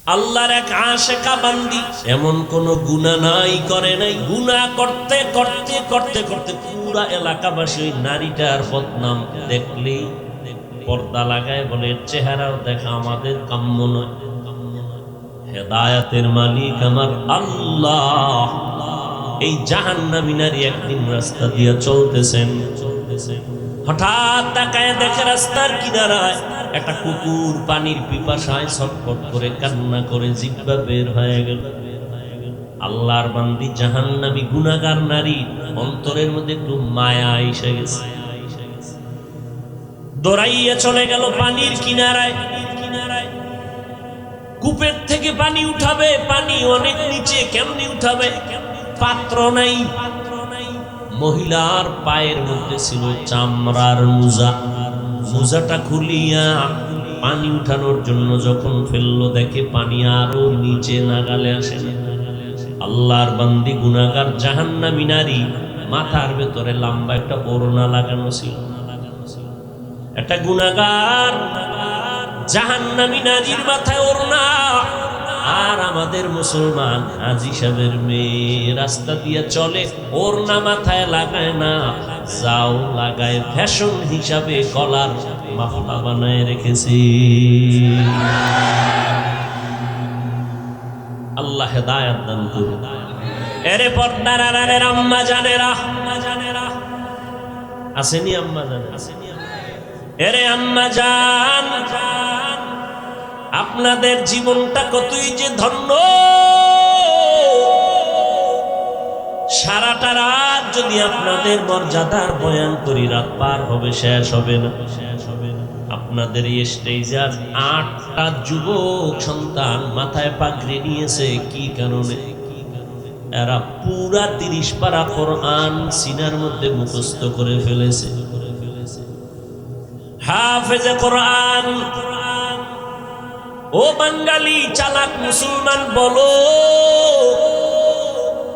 আল্লাহর এক আশেকা বান্দি, এমন কোন গুনাহ নাই করে নাই। গুনাহ করতে করতে করতে করতে পুরা এলাকাবাসী ওই নারীটার বদনাম দেখলেই পর্দা লাগায়, বলে চেহারাও দেখা আমাদের কাম্য নয়। হেদায়েতের মালিক আমার আল্লাহ। এই জাহান্নামী নারী একদিন রাস্তা দিয়ে চলতেছেন, হঠাৎ তাকায় দেখে রাস্তার কিনারায় একটা কুকুর পানির পিপাসায় ছটফট করে কান্না করে জিহ্বা বের হয়ে গেল। আল্লাহর বান্দি জাহান্নামী গুনাহগার নারী অন্তরের মধ্যে একটু মায়া এসে গেছে, দৌড়াইয়া চলে গেল পানির কিনারায়। কূপের থেকে পানি উঠাবে, পানি অনেক নিচে, কেমনি উঠাবে? পাত্র নাই। মহিলার পায়ের মধ্যে ছিল চামড়ার মোজা। মোজাটা খুলিয়া পানি উঠানোর জন্য যখন ফেললো, দেখে পানি আরো নিচে নাগালে আসে। আল্লাহর বান্দি গুনাহগার জাহান্নামী নারী মাথার ভেতরে লম্বা একটা ওড়না লাগানো ছিল। একটা গুনাহগার জাহান্নামী নারীর মাথায় ওড়না, আর আমাদের মুসলমান হাজী সাহেবের মেয়ে রাস্তা দিয়ে চলে, ওড়না মাথায় লাগায় না, যাও লাগায় ফ্যাশন হিসাবে কলার মাফলা বানায় রেখেছি। আল্লাহ হেদায়েত দান করুন। এরে পর্দার আড়ালের আম্মা জানেরা, আসেনি আম্মা জানে, এরে আম্মা জান, আপনাদের জীবনটা কতই যে ধন্য। সারাটা রাত যদি আপনাদের মর্যাদার বয়ান করি, রাত পার হবে, শেষ হবে না। আপনাদের এই স্টেজে আজ 8টা যুবক সন্তান মাথায় পাগড়ি নিয়েছে। কি কারণে? এরা পুরা 30 পারা কোরআন সিনার মধ্যে মুখস্থ করে ফেলেছে। হাফেজে কোরআন। ও বাঙালি চালাক মুসলমান বলো,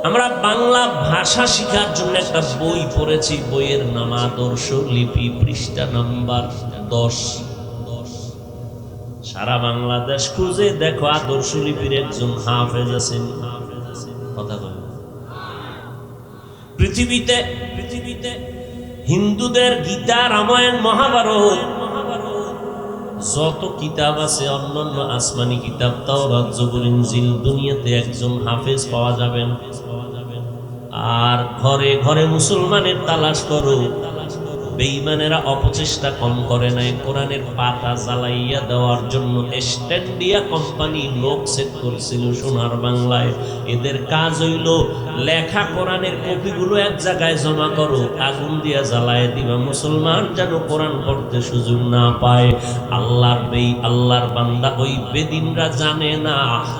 আমরা বাংলা ভাষা শিখার জন্য একটা বই পড়েছি, বইয়ের নাম আদর্শ লিপি, পৃষ্ঠা নাম্বার 10। সারা বাংলাদেশ খুঁজে দেখো আদর্শ লিপির একজন হাফেজ আছেন। কথা বল। পৃথিবীতে হিন্দুদের গীতা, রামায়ণ, মহাভারত যত কিতাব আছে, অন্যান্য আসমানি কিতাব, তাওরাত, জবুর, ইনজিল, দুনিয়াতে একজন হাফেজ পাওয়া যাবে না। আর ঘরে ঘরে মুসলমানের তালাশ করো, বেঈমানেরা অপচেষ্টা কম করে নাই। কোরআনের পাতা জ্বালাইয়া দেওয়ার জন্য স্ট্যান্ডিয়া কোম্পানি লোক সেট করেছিল সোনার বাংলায়। এদের কাজ হইল লেখা কোরআনের কপিগুলো এক জায়গায় জমা করো, আগুন দিয়া জ্বালায় দিবা, মুসলমান যেন কোরআন পড়তে সুযোগ না পায়। আল্লাহর বান্দা ওই বেদিনরা জানে না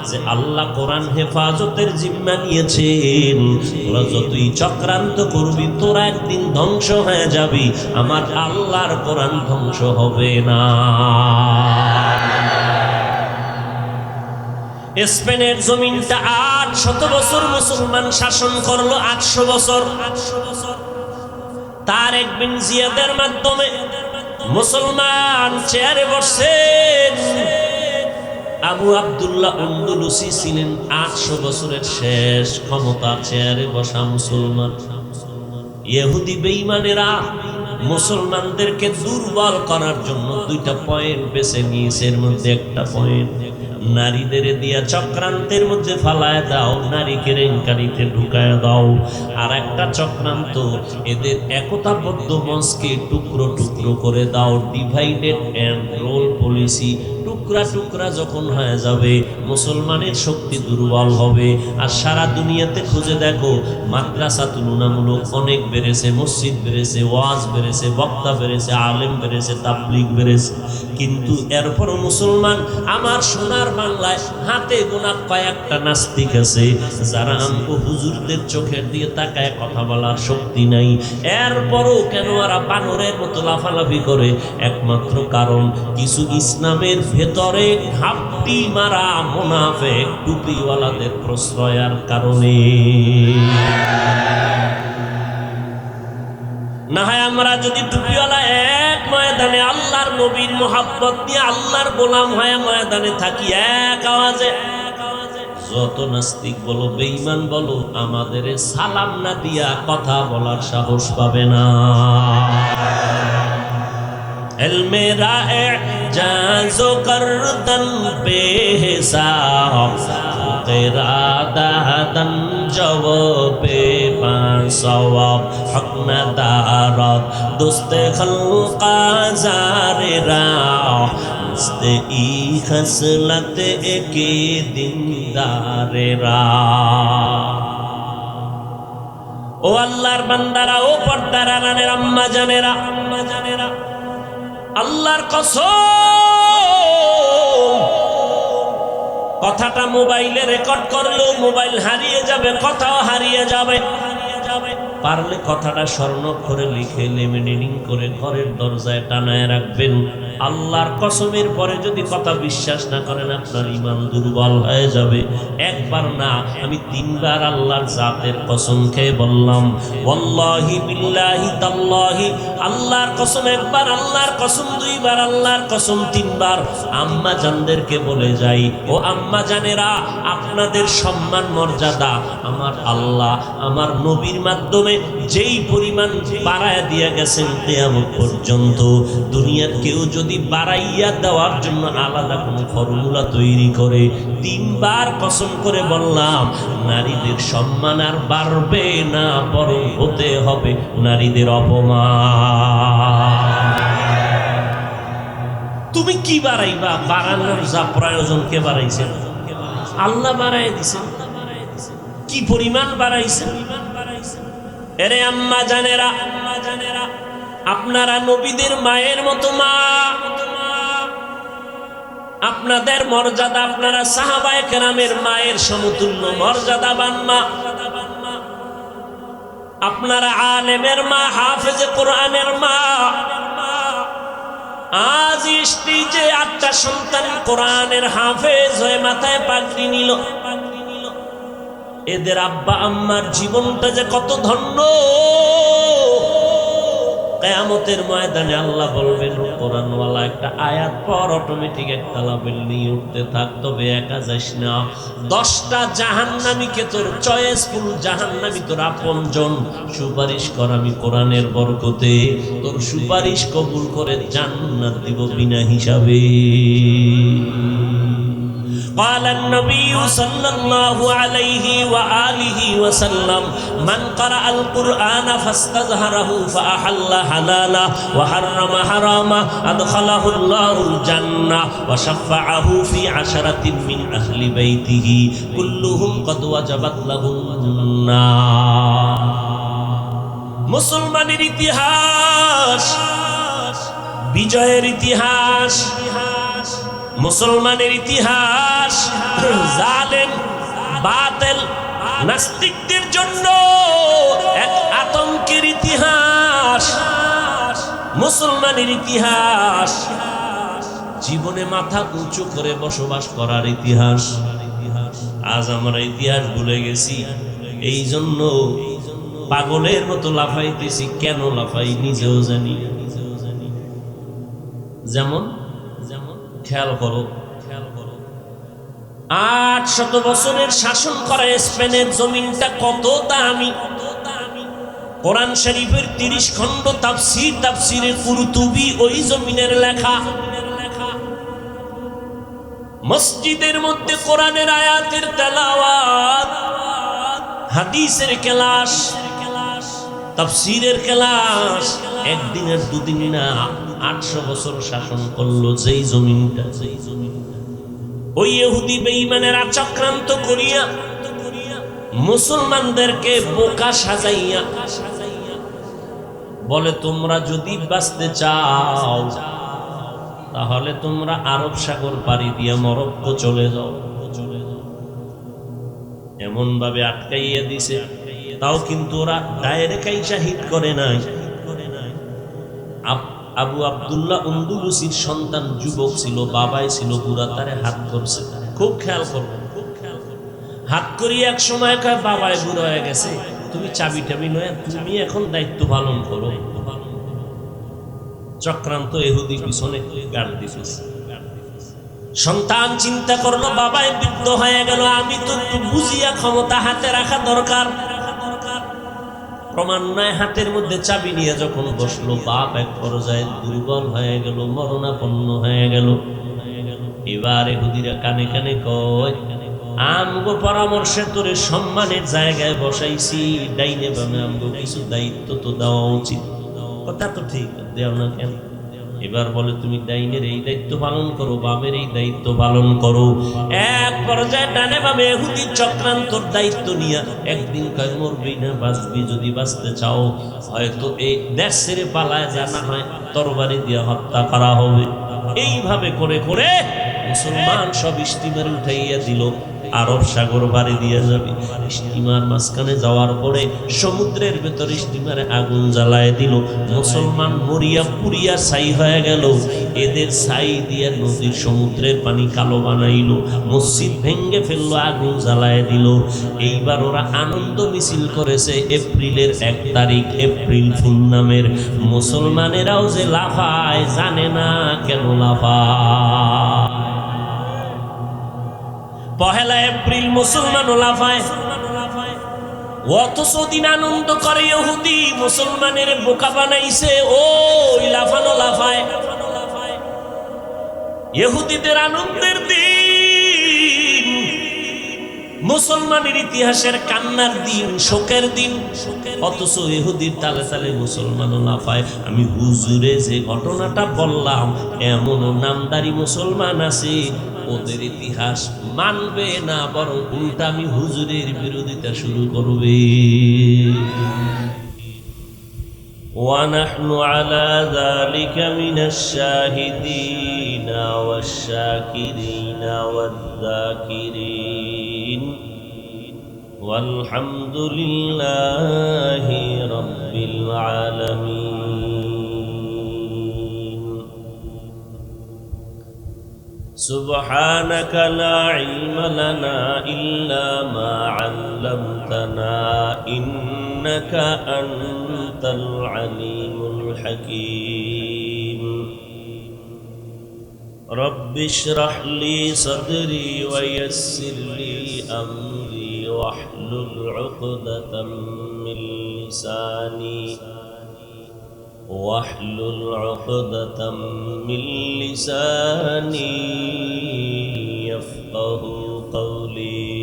যে আল্লাহ কোরআন হেফাজতের জিম্মা নিয়েছেন। তোরা যতই চক্রান্ত করবি, তোরা একদিন ধ্বংস হয়ে যাবি, আমার আল্লাহর কোরআন ধ্বংস হবে না। স্পেনের জমিনটা 800 বছর মুসলমান শাসন করলো। 800 বছর। তারেক বিন জিয়াদের মাধ্যমে মুসলমান চেয়ারে বসছেন। আবু আব্দুল্লাহ আন্দলুসি ছিলেন 800 বছরের শেষ ক্ষমতা, চেয়ারে বসা মুসলমান। ইহুদি বেঈমানেরা মুসলমানদেরকে দুর্বল করার জন্য 2টা পয়েন্ট বেছে নিয়েছে। এর মধ্যে একটা পয়েন্ট নারীদের দিয়া চক্রান্তের মধ্যে ফালায় দাও, নারী কেলেঙ্কারিতে ঢুকায় দাও। আর একটা চক্রান্ত, এদের একতাবদ্ধ মঞ্চকে টুকরো টুকরো করে দাও, ডিভাইডেড অ্যান্ড রোল পলিসি। টুকরা টুকরা যখন হয়ে যাবে, মুসলমানের শক্তি দুর্বল হবে। আর সারা দুনিয়াতে খুঁজে দেখো, মাদ্রাসা তুলনামূলক অনেক বেড়েছে, মসজিদ বেড়েছে, ওয়াজ বেড়েছে, বক্তা বেড়েছে, আলেম বেড়েছে, তাবলীগ বেড়েছে, কিন্তু এরপরও মুসলমান আমার সোনার বাংলায় হাতে গোনা কয়েকটা নাস্তিক আছে, যারা আমগো হুজুরদের চোখের দিয়ে তাকায় কথা বলার শক্তি নাই। এরপরও কেন ওরা বানরের মতো লাফালাফি করে? একমাত্র কারণ, কিছু ইসলামের ভেতরে ঘাপটি মারা মুনাফিক টুপিওয়ালাদের প্রশ্রয়ের কারণে। না হয় আমরা যদি টুপিওয়ালা এক ময়দানে আল্লাহর নবীর মোহাব্বত নিয়ে আল্লাহর গোলাম হয়ে ময়দানে থাকি এক আওয়াজে, যত নাস্তিক বলো বেঈমান বলো আমাদের সালাম না দিয়া কথা বলার সাহস পাবে না। ইলমে রা'জাজো করদন বেহিসাব তেরা দাদন জওবে পাসওয়াব হক না দারত দোস্তে খলকা জারেরা ইস্তে ই খসলত একে দিনদারেরা। ও আল্লাহর বান্দারা, ও পর্দার আড়ালের আম্মা জানেরা, আল্লাহর কসম, কথাটা মোবাইলে রেকর্ড করলেও মোবাইল হারিয়ে যাবে, কথাও হারিয়ে যাবে। পারলে কথাটা স্বর্ণাক্ষরে লিখে লেমিনেটিং করে ঘরের দরজায় টানায় রাখবেন। আল্লাহর কসমের পরে যদি কথা বিশ্বাস না করেন আপনার ঈমান দুর্বল হয়ে যাবে। একবার না, আমি তিনবার আল্লাহর জাতের কসম খেয়ে বললাম, ওয়াল্লাহি বিল্লাহি তাল্লাহি, আল্লাহর কসম একবার, আল্লাহর কসম দুইবার, আল্লাহর কসম তিনবার। আম্মা জানদেরকে বলে যাই, ও আম্মা জানেরা, আপনাদের সম্মান মর্যাদা আমার আল্লাহ আমার নবীর মাধ্যমে যেই পরিমাণ বাড়ায় দিয়ে গেছেন কিয়ামত পর্যন্ত, দুনিয়ার কেউ যদি বাড়াইয়া দেওয়ার জন্য আলাদা কোনো ফর্মুলা তৈরি করে, তিনবার কসম করে বললাম, নারীদের সম্মান আর বাড়বে না, বরং হতে হবে নারীদের অপমান। তুমি কি বাড়াইবা? বাড়ানোর যা প্রয়োজন কে বাড়াইছেন? আল্লাহ বাড়াই দিছেন। কি পরিমাণ বাড়াইছেন? এরে আম্মা জানেরা, আপনারা নবীদের মায়ের মতো মা, আপনাদের মর্যাদা, আপনারা সাহাবায়ে কেরামের মায়ের সমতুল্য মর্যাদাবান মা, আপনারা আলেমের মা, হাফেজে কোরআনের মা। আজ স্ত্রীতে 8টা সন্তান কোরআনের হাফেজ হয়ে মাথায় পাগড়ি নিল। এদের আব্বা আম্মার জীবনটা যে কত ধন্য। কিয়ামতের ময়দানে আল্লাহ বলবেন, কোরআনওয়ালা একটা আয়াত পর অটোমেটিক একটা লাভেল নিয়ে উঠতে থাক, তবে একা যাস না। 10টা জাহান্নামীকে তোর চয়েসফুল জাহান্নামী তোর আপনজন সুপারিশ কর, আমি কোরআনের বরকতে তোর সুপারিশ কবুল করে জান্নাত দিব বিনা হিসাবে। قال النبي صلى الله عليه وآله وسلم من قرأ القرآن فاستظهره فأحل حلالا وحرم حراما أدخله الله الجنة وشفعه في 10 من أهل بيته كلهم قد وجبت لهم النار। মুসলমানের ইতিহাস বিজয়ের ইতিহাস, মুসলমানের ইতিহাস জালেম বাতিল নাস্তিকদের জন্য এক আতঙ্কের ইতিহাস। মুসলমানের ইতিহাস জীবনে মাথা উঁচু করে বসবাস করার ইতিহাস। আজ আমরা ইতিহাস ভুলে গেছি, এই জন্য পাগলের মতো লাফাইতেছি। কেন লাফাই নিজেও জানি। যেমন খেয়াল করো, 800 বছরের শাসন করা স্পেনের জমিনটা কত দামি। কোরআন শরীফের 30 খণ্ড তাফসীরে কুরতুবী ওই জমিনের লেখা। মসজিদের মধ্যে কোরআনের আয়াতের তেলাওয়াত, হাদিসের ক্লাস, তাফসীরের ক্লাস। একদিনের দুদিন না, 800 বছর শাসন করলো যেই জমিনটা। ওই ইহুদি বেঈমানেরা চক্রান্ত করিয়া মুসলমানদেরকে বোকা সাজাইয়া বলে, তোমরা যদি বাঁচতে চাও তাহলে তোমরা আরব সাগর পাড়ি দিয়া মরক্কো চলে যাও। এমন ভাবে আটকাইয়া দিছে, তাও কিন্তু ওরা ডাইরেক্ট হিট করে নাই। আবু আব্দুল্লাহ আন্দলুসির সন্তান যুবক ছিল, বাবাই ছিল বুড়া, তারে হাত করছে। খুব খেয়াল করবেন, হাত করিয়ে এক সময় কয়, বাবাই বুড়া হয়ে গেছে, তুমি চাবি টাবি নয়, তুমি এখন দায়িত্ব পালন করো। চক্রান্ত ইহুদি পিছনে গাড় দিতেছে। সন্তান চিন্তা করলো বাবাই বৃদ্ধ হয়ে গেল, আমি তো একটু বুঝিয়া ক্ষমতা হাতে রাখা দরকার। প্রমাণ নয়, হাতের মধ্যে চাবি নিয়ে যখন বসলো, বাপ এক পর্যায়ে দুর্বল হয়ে গেল, মরণাপন্ন হয়ে গেল। এবার ইহুদিরা কানে কানে কয়, আমগো পরামর্শে তোরে সম্মানের জায়গায় বসাইছি, ডাইনে বামে আমগো কিছু দায়িত্ব তো দেওয়া উচিত। কথা তো ঠিক, দেও না কেন? এবার বলে তুমি ডাইনের এই দায়িত্ব পালন করো, বামের এই দায়িত্ব পালন করো। এক পর্যায়ে ডানে বামে ইহুদি চক্রান্তর দায়িত্ব নিয়ে একদিন কয় মরবি না বাঁচবি, যদি বাঁচতে চাও হয়তো এই দেশ ছেড়ে পালায়, জানা হয় তরবারি দিয়ে হত্যা করা হবে। এইভাবে করে করে মুসলমান সব স্টিমারে উঠাইয়া দিল। আরব সাগর বাড়ি দিয়ে যাবে, স্টিমার মাঝখানে যাওয়ার পরে সমুদ্রের ভেতর স্টিমারে আগুন জ্বালায় দিল। মুসলমান মরিয়া পুরিয়া ছাই হয়ে গেল। এদের ছাই দিয়ে নদীর সমুদ্রের পানি কালো বানাইল, মসজিদ ভেঙ্গে ফেললো, আগুন জ্বালায় দিল। এইবার ওরা আনন্দ মিছিল করেছে এপ্রিলের 1 তারিখ, এপ্রিল ফুল নামের। মুসলমানেরাও যে লাফায়, জানে না কেন লাফায়। 1 এপ্রিল মুসলমান লাফায়, অথচ দিন আনন্দ করে ইহুদি মুসলমানের বোকা বানাইছে। ওই লাফানো লাফায়, ইহুদিদের আনন্দের দিন, মুসলমানের ইতিহাসের কান্নার দিন, শোকের দিন, অথচ ইহুদির তালে তালে মুসলমান লাফায়। আমি হুজুরে যে ঘটনাটা বললাম, এমন নামদারি মুসলমান আছে ওদের ইতিহাস মানবে না, বরং উল্টা আমি হুজুরের বিরোধিতা শুরু করবে। ونحن على ذلك من الشاهدين والشاكرين والذاكرين والحمد لله رب العالمين. سبحانك لا علم لنا إلا ما علمتنا إنك أنت العليم الحكيم. رب اشرح لي صدري ويسر لي أمري واحلل عقدة من لساني واحلل عقدة من لساني يفقه قولي.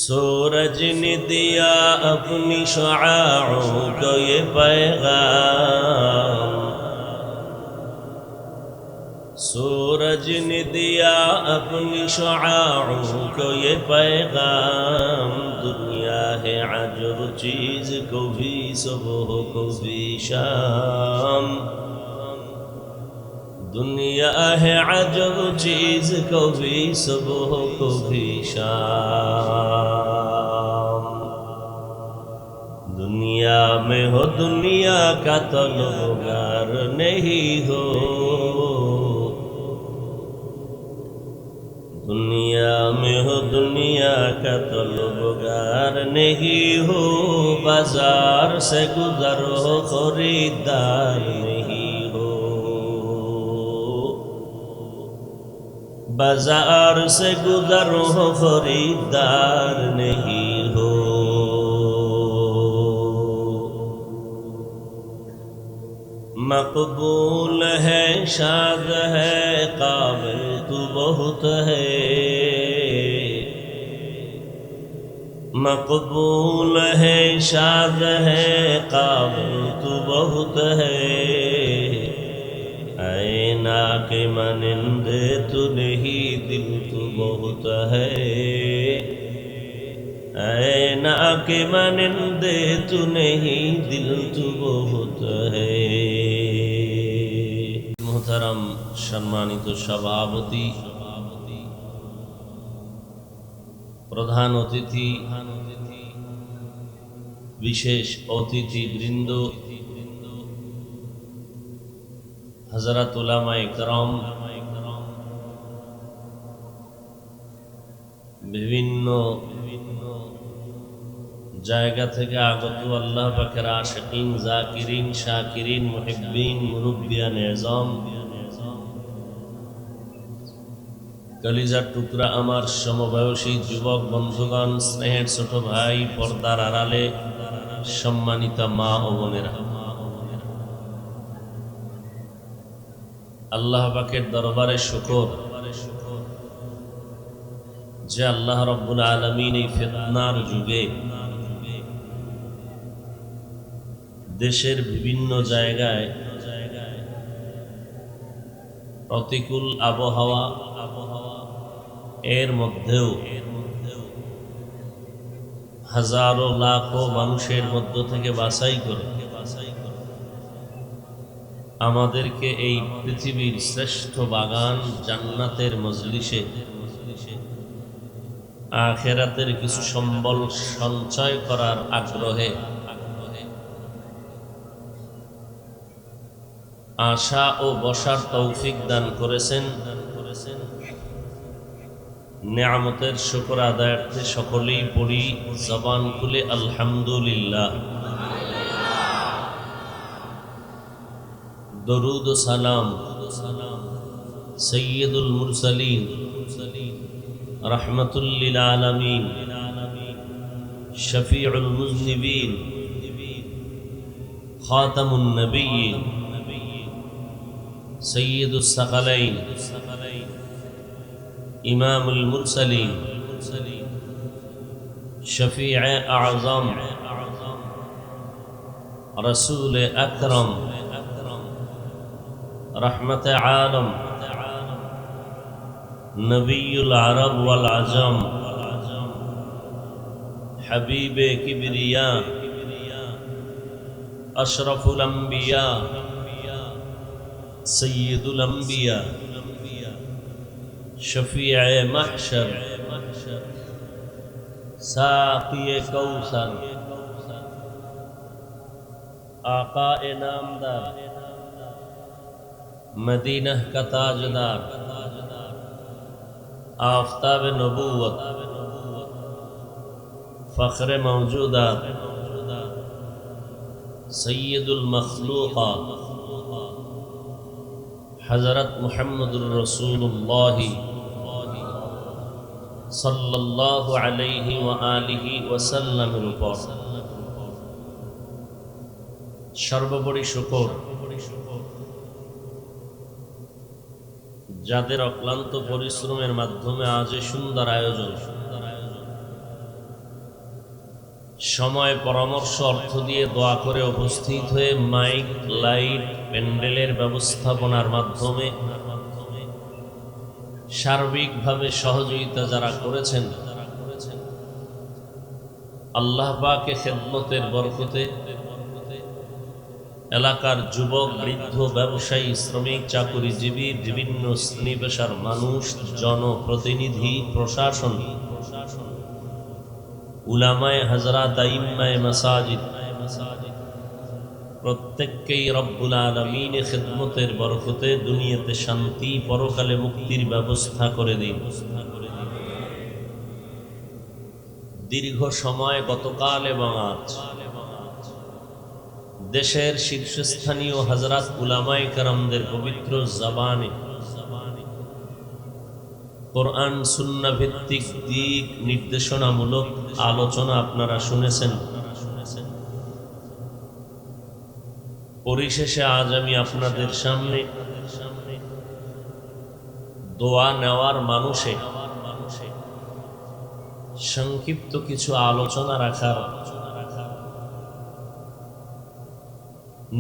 सूरज ने दिया अपनी शुआओं को ये पैगाम, सूरज ने दिया अपनी शुआओं को ये पैगाम. दुनिया है अजब चीज, कभी सुबह कभी शाम. दुनिया है अजब चीज, कभी सुबह कभी शाम. दुनिया में हो दुनिया का तलबगार नहीं हो, दुनिया में हो दुनिया का तलबगार नहीं हो. बाजार से गुजरो खरीदार नहीं हो, बाजार से गुजरो खरीदार नहीं हो. मकबूल है शाद है काबिल तू बहुत है, मकबूल है शाद है काबिल तू बहुत है. ऐना के मानिंदे तू नहीं दिल तू बहुत है, ऐना के मानिंदे तू नहीं दिल तू बहुत है. मोहतरम सम्मानित सभापति, प्रधान अतिथि, विशेष अतिथि बृंद, हजरत उलामाए करम, বিভিন্ন জায়গা থেকে আগত আল্লাহ পাকের আশিকিন, জাকিরিন, শাকিরিন, মুহিব্বিন, মুরব্বিয়ান এজম, কলিজার টুকরা আমার সমবয়সী যুবক বন্ধুগণ, স্নেহের ছোট ভাই, পর্দার আড়ালে সম্মানিতা মা ও বোনেরা, আল্লাহ পাকের দরবারে শুকর যে আল্লাহ রাব্বুল আলামিন এই ফিতনার যুগে দেশের বিভিন্ন জায়গায় প্রতিকূল আবহাওয়া এর মধ্যেও হাজারো লাখো মানুষের মধ্য থেকে বাছাই করে আমাদেরকে এই পৃথিবীর শ্রেষ্ঠ বাগান জান্নাতের মজলিসে আখিরাতের কিছু সম্বল সঞ্চয় করার আগ্রহে আশা ও বসার তৌফিক দান করেছেন। নিয়ামতের শুকর আদায়ার্থে সকলেই পড়ি জবান খুলে আলহামদুলিল্লাহ। দরুদ ও সালাম সৈয়দুল মুরসালিন রহমতুল লিল আলামিন শফিউল মুজনিবিন খাতামুন নবিয়্যিন সৈয়দুস সাকালাইন ইমামুল মুরসালিন শফিউ আযম রাসূল আকরাম রহমত আলম নবিয়ুল আরব ওয়াল আজম হাবিবে কিবরিয়া আশরাফুল আম্বিয়া সৈয়দুল আম্বিয়া শফিয়ে মাহশর সাকিয়ে কৌসর আকায়ে নামদার मदीना का ताजदार आफताब नबूवत फ़ख्र मौजूदा सैयदुल मखलूक़ात हज़रत मुहम्मदुर रसूलुल्लाह सल्लल्लाहु अलैहि व आलिहि वसल्लम উপর সর্বোপরি শুকর যাদের অক্লান্ত পরিশ্রমের মাধ্যমে আজ সুন্দর আয়োজন, সময়, পরামর্শ, অর্থ দিয়ে দোয়া করে উপস্থিত হয়ে মাইক, লাইট, প্যান্ডেলের ব্যবস্থাপনার মাধ্যমে সার্বিকভাবে সহযোগিতা যারা করেছেন, আল্লাহ পাকের খেদমতের বরকতে এলাকার যুবক, বৃদ্ধ, ব্যবসায়ী, শ্রমিক, চাকুরিজীবী, বিভিন্ন শ্রেণী পেশার মানুষ, জনপ্রতিনিধি, প্রশাসন, উলামায়ে হযরত, আইম্মায়ে মাসাজিদ প্রত্যেককেই রব্বুল আলামিনের খেদমতের বরকতে দুনিয়াতে শান্তি, পরকালে মুক্তির ব্যবস্থা করে দিন। দীর্ঘ সময় গতকাল এবং আজ দেশের শীর্ষস্থানীয় হযরত উলামায়ে কেরামদের পবিত্র জবানে কোরআন সুন্নাহ ভিত্তিক দিক নির্দেশনামূলক আলোচনা আপনারা শুনেছেন। পরিশেষে আজ আমি আপনাদের সামনে দোয়া নেওয়ার মানুষে সংক্ষিপ্ত কিছু আলোচনা রাখার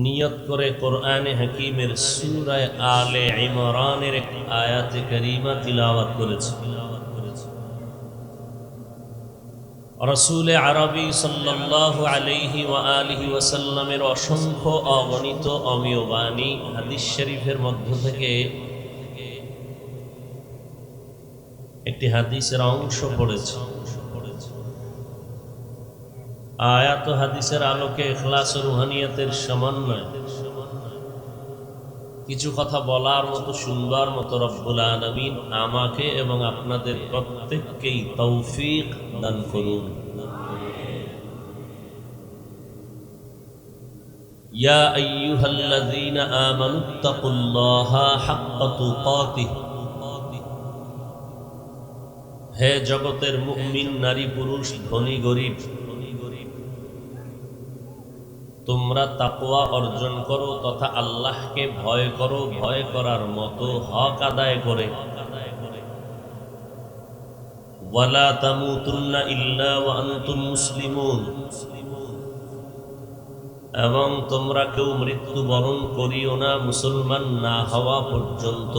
নিয়ত করে কোরআনে হাকিমের সূরা আলে ইমরানের এক আয়াতে কারীমা তিলাওয়াত করেছি। রাসূল আরবী সাল্লাল্লাহু আলাইহি ওয়া আলিহি ওয়াসাল্লামের অসংখ্য অগণিত অমীয় বাণী হাদিস শরীফের মধ্য থেকে একটি হাদিসের অংশ পড়েছে। আয়াত ও হাদিসের আলোকে ইখলাস ও রুহানিয়াতের সমন্বয় কিছু কথা বলার মতো, শুনবার মতো রব্বুল আলামিন আমাকে এবং আপনাদের প্রত্যেককেই তৌফিক দান করুন। ইয়া আইয়ুহাল্লাযীনা আমানুত্তাকুল্লাহা হাক্কা তুকাতিহ, হে জগতের মুমিন নারী পুরুষ ধনী গরিব, তোমরা তাকওয়া অর্জন করো তথা আল্লাহকে ভয় করো, ভয় করার মতো হক আদায় করে। ওয়ালা তামুতুন্না ইল্লা ওয়া আনতুম মুসলিমুন, এবং তোমরা কেউ মৃত্যুবরণ করিও না মুসলমান না হওয়া পর্যন্ত।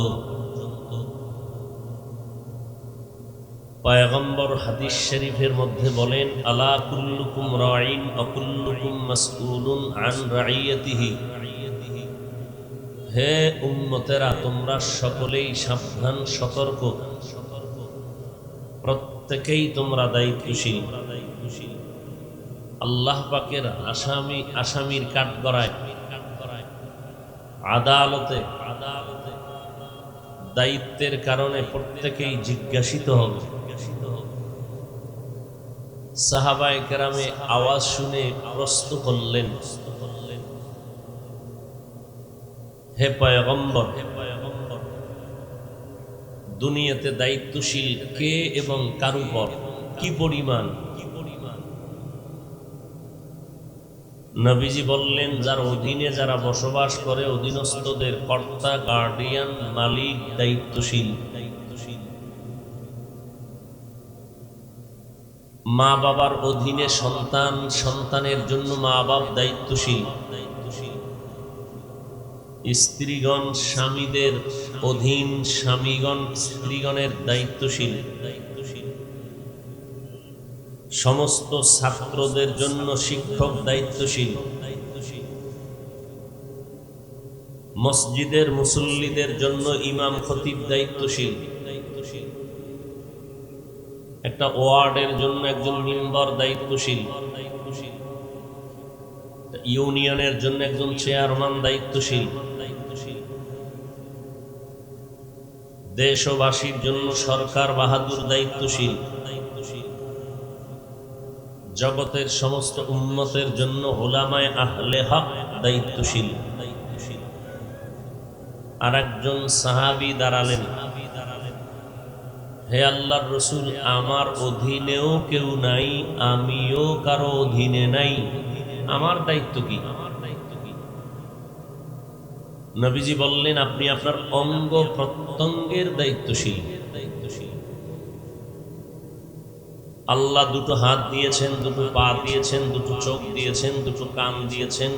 পয়গম্বর হাদিস শরীফের মধ্যে বলেন, আলা কুল্লুকুম রাঈন ওয়া কুল্লুকুম মাসউলুন আন রাইয়াতিহি, হে উম্মতেরা তোমরা সকলেই সাবধান সতর্ক, প্রত্যেকেই তোমরা দায়িত্বশীল। আল্লাহ পাকের আসামির কাঠগড়ায় আদালতে দায়িত্বের কারণে প্রত্যেকেই জিজ্ঞাসিত হবে। সাহাবায়ে কেরামে আওয়াজ শুনে প্রশ্ন করলেন, হে পয়গম্বর, দুনিয়াতে দায়িত্বশীল কে এবং কার উপর কি পরিমাণ? নবীজি বললেন, যার অধীনে যারা বসবাস করে, অধীনস্থদের কর্তা, গার্ডিয়ান, মালিক, দায়িত্বশীল। মা বাবার অধীনে সন্তান, সন্তানের জন্য মা বাপ দায়িত্বশীল। স্ত্রীগণ স্বামীদের অধীন, স্বামীগণ স্ত্রীগণের দায়িত্বশীল। সমস্ত ছাত্রদের জন্য শিক্ষক দায়িত্বশীল। মসজিদের মুসল্লিদের জন্য ইমাম খতিব দায়িত্বশীল। একটা ওয়ার্ডের জন্য একজন মেম্বার দায়িত্বশীল। ইউনিয়নের জন্য একজন চেয়ারম্যান দায়িত্বশীল। দেশবাসীর জন্য সরকার বাহাদুর দায়িত্বশীল। জগতের সমস্ত উম্মতের জন্য উলামায়ে আহলে হক দায়িত্বশীল। আর একজন সাহাবী দাঁড়ালেন, হে আল্লাহর রাসূল, আমার অধীনেও কেউ নাই, আমিও কারো অধীনে নাই, আমার দায়িত্ব কি? নবীজি বললেন, আপনি আপনার অঙ্গ প্রত্যঙ্গের দায়িত্বশীল। আল্লাহ দুটো হাত দিয়েছেন, দুটো পা দিয়েছেন, দুটো চোখ দিয়েছেন, দুটো কান দিয়েছেন,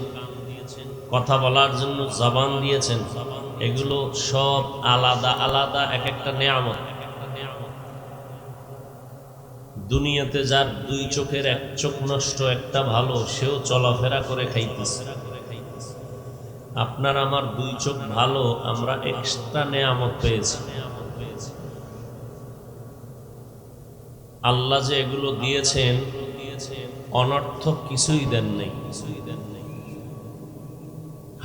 কথা বলার জন্য জবান দিয়েছেন। এগুলো সব আলাদা আলাদা এক একটা নেয়ামত। দুনিয়াতে যার দুই চোখের এক চোখ নষ্ট, একটা ভালো, সেও চলাফেরা করে খাইতেছে। আপনার আমার দুই চোখ ভালো, আমরা এক্সট্রা নেয়ামত পেয়েছি। আল্লাহ যে এগুলো দিয়েছেন, অনর্থক কিছুই দেন নাই।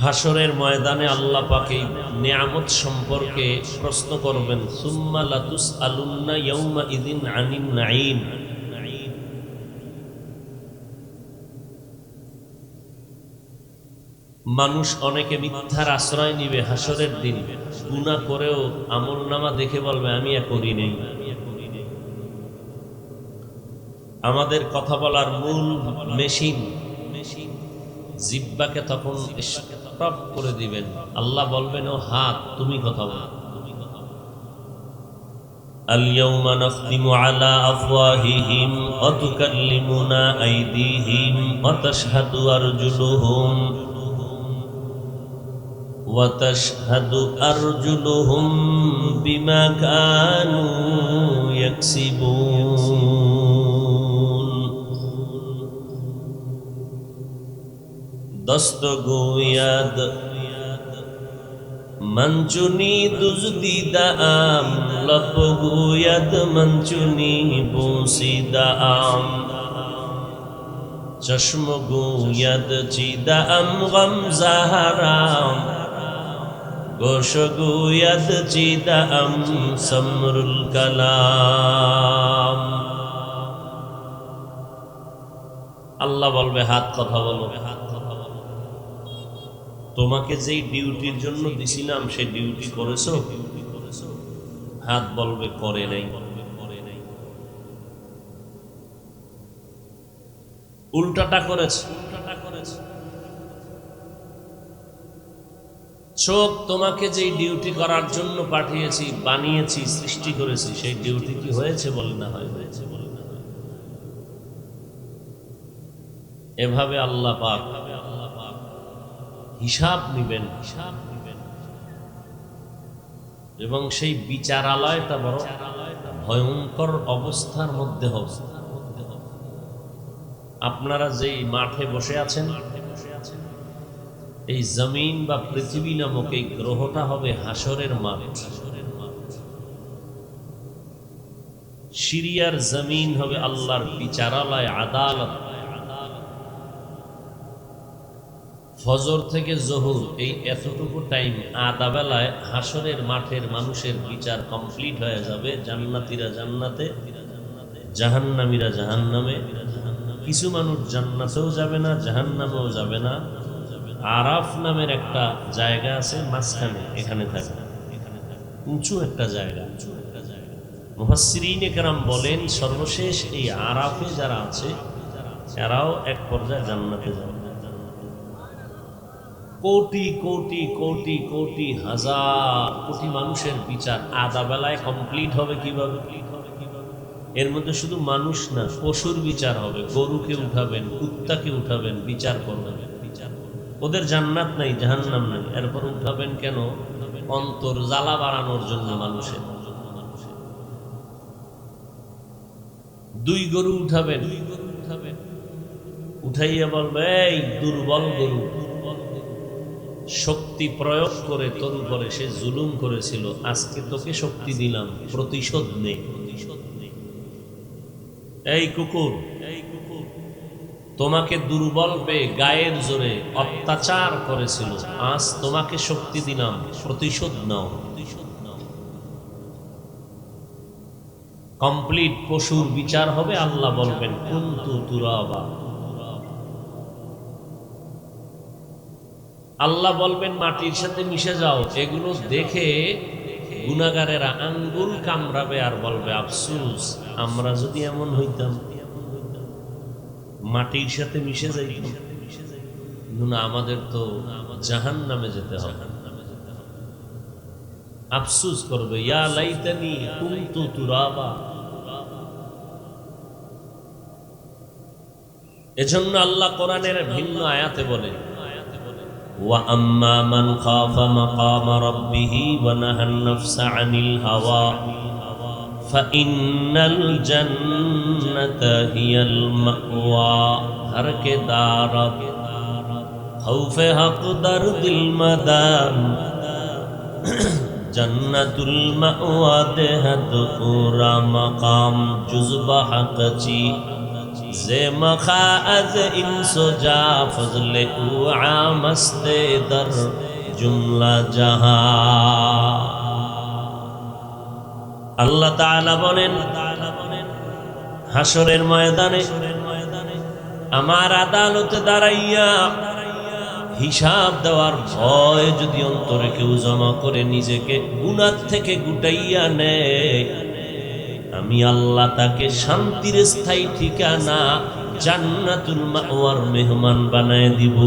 হাসরের ময়দানে আল্লাহ পাক এই নিয়ামত সম্পর্কে প্রশ্ন করবেন, সুম্মা লাতুসআলুন্না ইয়াউমা ইযিন আনিন নাঈম। মানুষ অনেকে মিথ্যার আশ্রয় নিবে হাসরের দিন, গুনাহ করেও আমলনামা দেখে বলবে আমি এ করি নাই। আমাদের কথা বলার মূল মেশিন জিহ্বাকে তখন স্টপ করে দিবেন। আল্লাহ বলবেন, ও হাত, তুমি কথা বলো। আল-ইয়াওমা নাখতিমু আলা আফওয়াহিহিম ওয়া তুকাল্লিমুনা আইদিহিম ওয়া তাশহাদু আরজুলুহুম বিমা কানু ইয়াকসিবুন। দস্ত গোয়াদ মঞ্চুনি দুজদিদাম, লপ গোয়াদ মঞ্চুনি বুসিদাম, চশম গোয়াদ চিদাম গম জাহারাম, গোশ গোয়াদ চিদাম সমরুল কালাম। আল্লাহ বলবে, হাত কথা বলো। তোমাকে যেই ডিউটির জন্য দিছিলাম সেই ডিউটি করেছো? হাত বলবে করে নাই। উল্টাটা করেছে। চোখ তোমাকে যেই ডিউটি করার জন্য পাঠিয়েছি, বানিয়েছি, সৃষ্টি করেছি, সেই ডিউটি কি হয়েছে? বলে না হয় হয়েছে। এভাবে আল্লাহ পাক হিসাব নিবেন এবং সেই বিচারালয়টা বড় ভয়ঙ্কর অবস্থার মধ্যে হবে। আপনারা যেই মাঠে বসে আছেন, এই জমিন বা পৃথিবী নামক এই গ্রহটা হবে হাসরের মাঠ। সিরিয়ার জমিন হবে আল্লাহর বিচারালয়, আদালত। ফজর থেকে জোহর এই এতটুকু টাইম, আধা বেলায় হাসরের মাঠের মানুষের বিচার কমপ্লিট হয়ে যাবে। জান্নাতীরা জান্নাতে, জাহান্নামীরা জাহান্নামে। কিছু মানুষ জান্নাতেও যাবে না, জাহান্নামেও যাবে না। আরাফ নামের একটা জায়গা আছে মাঝখানে, এখানে থাকে, উঁচু একটা জায়গা। মুফাসসিরিনে কেরাম বলেন সর্বশেষ এই আরাফে যারা আছে এরাও এক পর্যায়ে জান্নাতে যাবে। কোটি কোটি কোটি কোটি হাজার কোটি মানুষের বিচার আধা বেলায় কমপ্লিট হবে কিভাবে? এর মধ্যে শুধু মানুষ না, পশুর বিচার হবে। গরুকে উঠাবেন, কুত্তাকে উঠাবেন, বিচার করবেন। ওদের জান্নাত নাই, জাহান্নাম নাই, এরপর উঠাবেন কেন? অন্তর জ্বালা বাড়ানোর জন্য মানুষের। দুই গরু উঠাবেন, উঠাইয়া বলবে, এই দুর্বল গরু, শক্তি প্রয়োগ করে তোর উপরে সে জুলুম করেছিল, আজকে তোকে শক্তি দিলাম, প্রতিশোধ নে। এই কুকুর, তোমাকে দুর্বল পেয়ে গায়ের জোরে অত্যাচার করেছিল, আজ তোমাকে শক্তি দিলাম, প্রতিশোধ নাও। কমপ্লিট পশুর বিচার হবে। আল্লাহ বলবেন কুনতু তুরাবা। আল্লাহ বলবেন মাটির সাথে মিশে যাও। এগুলো দেখে গুনাহগারেরা আঙ্গুল কামড়াবে আর বলবে আফসোস, আমরা যদি এমন হইতাম, মাটির সাথে মিশে যাইতাম, না আমাদের তো জাহান্নামে যেতে হবে। আফসোস করবে, ইয়া লাইতানি কুনতু তুরাবা। এজন্য আল্লাহ কোরআনের ভিন্ন আয়াতে বলেন, وَأَمَّا مَنْ خَافَ مَقَامَ رَبِّهِ وَنَهَى النَّفْسَ عَنِ الْهَوَى فَإِنَّ الْجَنَّةَ هِيَ الْمَأْوَى ہر کے دارت خوف حق درد المدام جنت المأوى دہد پورا مقام جزب حق چی زے مخاعز انسو جا فضل او عامست در جملہ جہاں۔ আল্লাহ তাআলা বলেন হাসরের ময়দানে আমার আদালতে দাঁড়াইয়া হিসাব দেওয়ার ভয় যদি অন্তরে কেউ জমা করে নিজেকে গুনাহ থেকে গুটাইয়া নেয়, আমি আল্লাহ তাকে শান্তির স্থায়ী ঠিকানা জান্নাতুল মাওয়ার মেহমান বানায় দিব।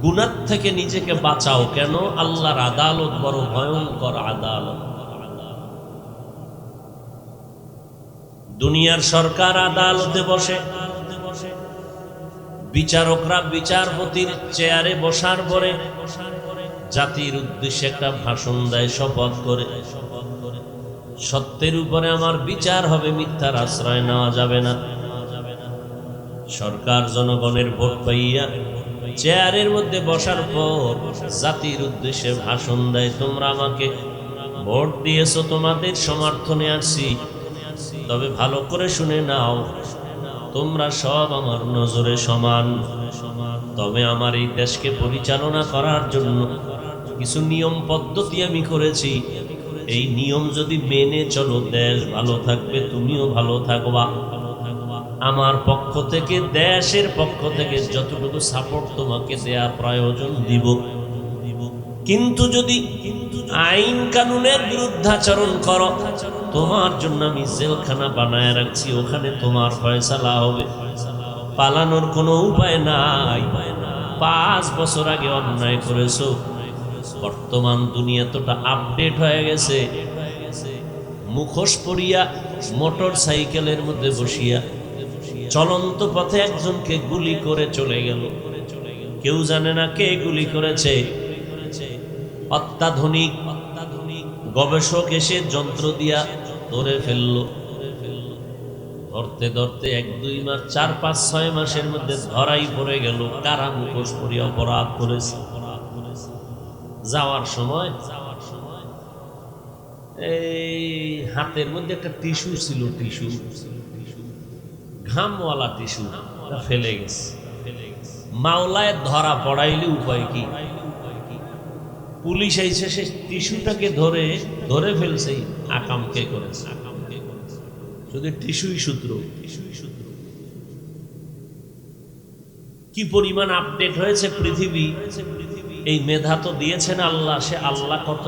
গুনাহ থেকে নিজেকে বাঁচাও কেন? আল্লাহর আদালত বড় ভয়ঙ্কর আদালত। দুনিয়ার সরকার আদালতে বসে, বিচারকরা বিচারপতির চেয়ারে বসার পরে জাতির উদ্দেশ্যে একটা ভাষণ দেয়, শপথ করে, সত্যের উপরে আমার বিচার হবে, মিথ্যার আশ্রয় নেওয়া যাবে না। সরকার জনগণের ভোট পাইয়া চেয়ারের মধ্যে বসার পর জাতির উদ্দেশ্যে ভাষণ দেয়, তোমরা আমাকে ভোট দিয়েছো, তোমাদের সমর্থনে আসছি, তবে ভালো করে শুনে নাও, তোমরা সব আমার নজরে সমান, তবে আমার এই দেশকে পরিচালনা করার জন্য কিছু নিয়ম পদ্ধতি আমি করেছি, এই নিয়ম যদি মেনে চলো দেশ ভালো থাকবে, তুমিও ভালো থাকবা। আমার পক্ষ থেকে, দেশের পক্ষ থেকে যতটুকু সাপোর্ট তোমাকে দেয়া প্রয়োজন দিব। কিন্তু যদি আইন কানুনের বিরুদ্ধাচরণ করো, তোমার জন্য আমি জেলখানা বানায় রাখছি, ওখানে তোমার ফয়সালা হবে। পালানোর কোনো উপায় নাই। 5 বছর আগে অন্যায় করেছো, বর্তমান দুনিয়া তোটা আপডেট হয়ে গেছে। মুখোশ পরিয়া মোটর সাইকেলের মধ্যে বসিয়া চলন্ত পথে একজনকে গুলি করে চলে গেল, কেউ জানে না কে গুলি করেছে। অত্যাধুনিক গবেষক এসে যন্ত্র দিয়া ধরে ফেললো। ধরতে ধরতে 1-2 মাস, 4-5-6 মাসের মধ্যে ধরাই পড়ে গেল কারা মুখোশ পরিয়া অপরাধ করেছে। যাওয়ার সময় এই হাতের মধ্যে একটা টিস্যু ছিল, ঘামওয়ালা টিস্যু, ফেলে গেছে। মাওলায় ধরা পড়াইলে উপায় কি? পুলিশ এসে সে টিস্যুটাকে ধরে ফেলছে, আকামকে করেছে। শুধু টিস্যুই সূত্র। কি পরিমাণ আপডেট হয়েছে পৃথিবী! এই মেধা তো দিয়েছেন আল্লাহ। সে আল্লাহ কত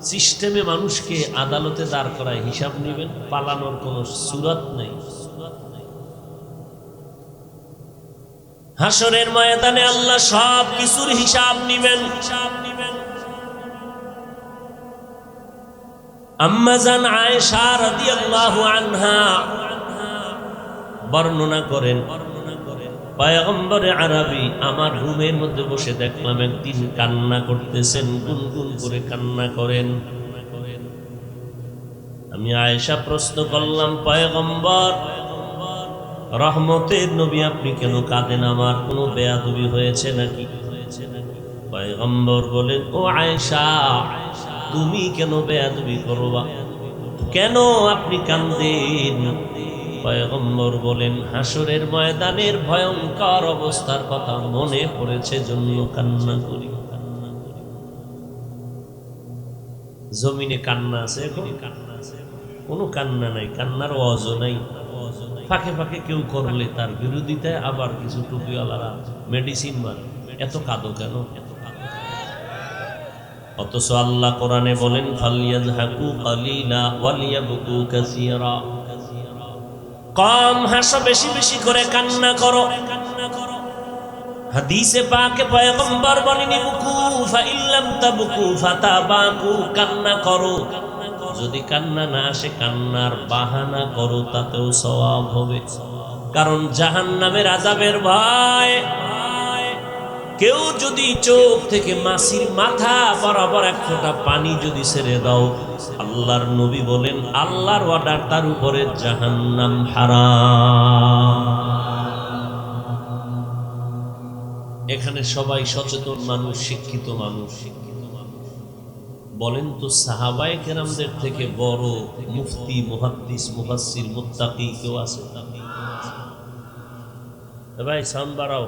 সিস্টেমে মানুষকে আদালতে দাঁড় করায় হিসাব নেবেন, পালানোর কোনো সুরত নেই। হাসরের ময়দানে আল্লাহ সব কিছুর হিসাব নেবেন। আম্মা জান আয়েশা রাদিয়াল্লাহু আনহা বর্ণনা করেন, পয়গম্বরে আরবি আমার রুমের মধ্যে বসে দেখলাম একদিন কান্না করতেছেন, গুনগুন করে কান্না করেন। আমি আয়েশা প্রশ্ন করলাম, পয়গম্বর রহমতের নবী, আপনি কেন কাঁদেন? আমার কোনো বেয়াদবি হয়েছে নাকি? পয়গম্বর বলেন, ও আয়েশা, তুমি কেন বেয়াদবি করবা? কেন আপনি কাঁদেন? পয়গম্বর বলেন, হাসরের ময়দানের ভয়ঙ্কর অবস্থার কথা মনে পড়েছে, জন্য কান্না করি। জমিনে কান্না আছে এখন? কোনো কান্না নাই, কান্নার ওয়াজ নাই। ফাঁকে ফাঁকে কেউ করলে তার বিরোধিতায় আবার কিছু টুপিওয়ালারা মেডিসিন মারে। এত কাঁদো কেন? অথচ আল্লাহ কোরআনে বলেন, ফালিয়াযহাকু কালিলা ওয়ালিয়াবকু কাসীরা। কম হাসো, বেশি বেশি করে কান্না করো। হাদিসে পাকে পয়গম্বর বলেন, বুকু ফাইল্লাম তাবকু ফাতাবাকু, কান্না করো। যদি কান্না না আসে, কান্নার বাহানা করো, তাতেও সওয়াব হবে। কারণ জাহান্নামের আযাবের ভয়। কেউ যদি চোখ থেকে মাছির মাথা বরাবর এক ফোঁটা পানি যদি ছেড়ে দাও, আল্লাহর নবী বলেন, আল্লাহর অর্ডার তার উপরে জাহান্নাম হারাম। এখানে সবাই সচেতন মানুষ, শিক্ষিত মানুষ। বলেন তো, সাহাবায়ে কেরামদের থেকে বড় মুফতি, মুহাদ্দিস, মুফাসসির, মুত্তাকি কেউ আছে? ভাই সাউন্ড বাড়াও।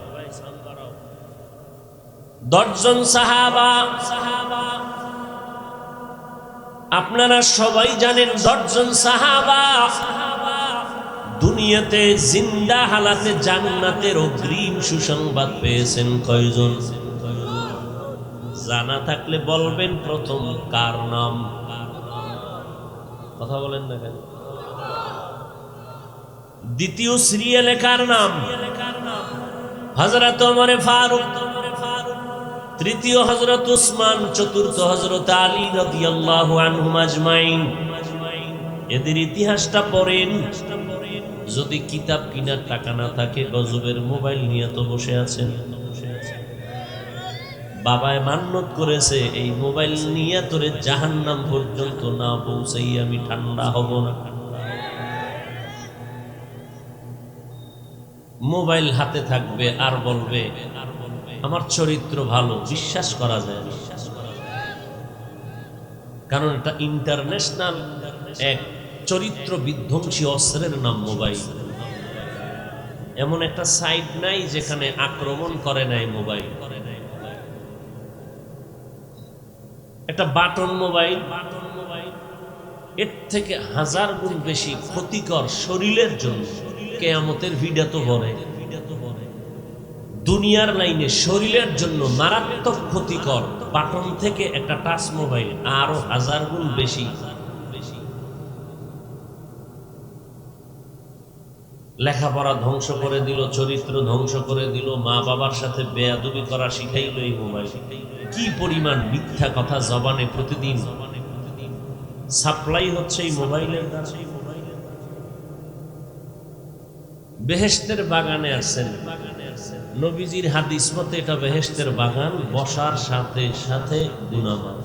10 জন সাহাবা। আপনারা সবাই জানেন 10 জন সাহাবা দুনিয়াতে জিন্দা হালাতে জান্নাতের অগ্রিম সুসংবাদ পেয়েছেন কয়জন? জানা থাকলে বলবেন প্রথম কার নাম? কথা বলেন না কেন? দ্বিতীয় সিরিয়ালে কার নাম? হযরত ওমর ফারুক। তৃতীয় হযরত উসমান, চতুর্থ হযরত আলী রাদিয়াল্লাহু আনহুম আজমাইন। এদের ইতিহাসটা পড়েন। যদি কিতাব কিনার টাকা না থাকে, গজবের মোবাইল নিয়ে তো বসে আছেন। বাবায় মান্নত করেছে, এই মোবাইল নিয়ে তোরে জাহান্নাম পর্যন্ত না পৌঁছাই আমি ঠান্ডা হব না। মোবাইল হাতে থাকবে আর বলবে আমার চরিত্র ভালো। বিশ্বাস করা যায় না, কারণ এটা ইন্টারন্যাশনাল এক চরিত্র বিধ্বংসী অস্ত্রের নাম মোবাইল। এমন একটা সাইট নাই যেখানে আক্রমণ করে নাই মোবাইল। একটা বাটন মোবাইল এর থেকে 1000 গুণ বেশি ক্ষতিকর শরীরের জন্য। কিয়ামতের ভিডা তো বলে দুনিয়ার লাইনে শরীরের জন্য মারাত্মক ক্ষতিকর বাটন থেকে একটা টাচ মোবাইল আরো 1000 গুণ বেশি লেখাপড়া ধ্বংস করে দিল, চরিত্র ধ্বংস করে দিল, মা বাবার সাথে বেয়াদবি করা শিখাইল এই মোবাইল। কি পরিমাণ মিথ্যা কথা জবানে প্রতিদিন সাপ্লাই হচ্ছে এই মোবাইলের দ্বারা। বেহেশতের বাগানে আছেন, নবীজির হাদিস মতে এটা বেহেশতের বাগান, বসার সাথে সাথে গুনাহগার।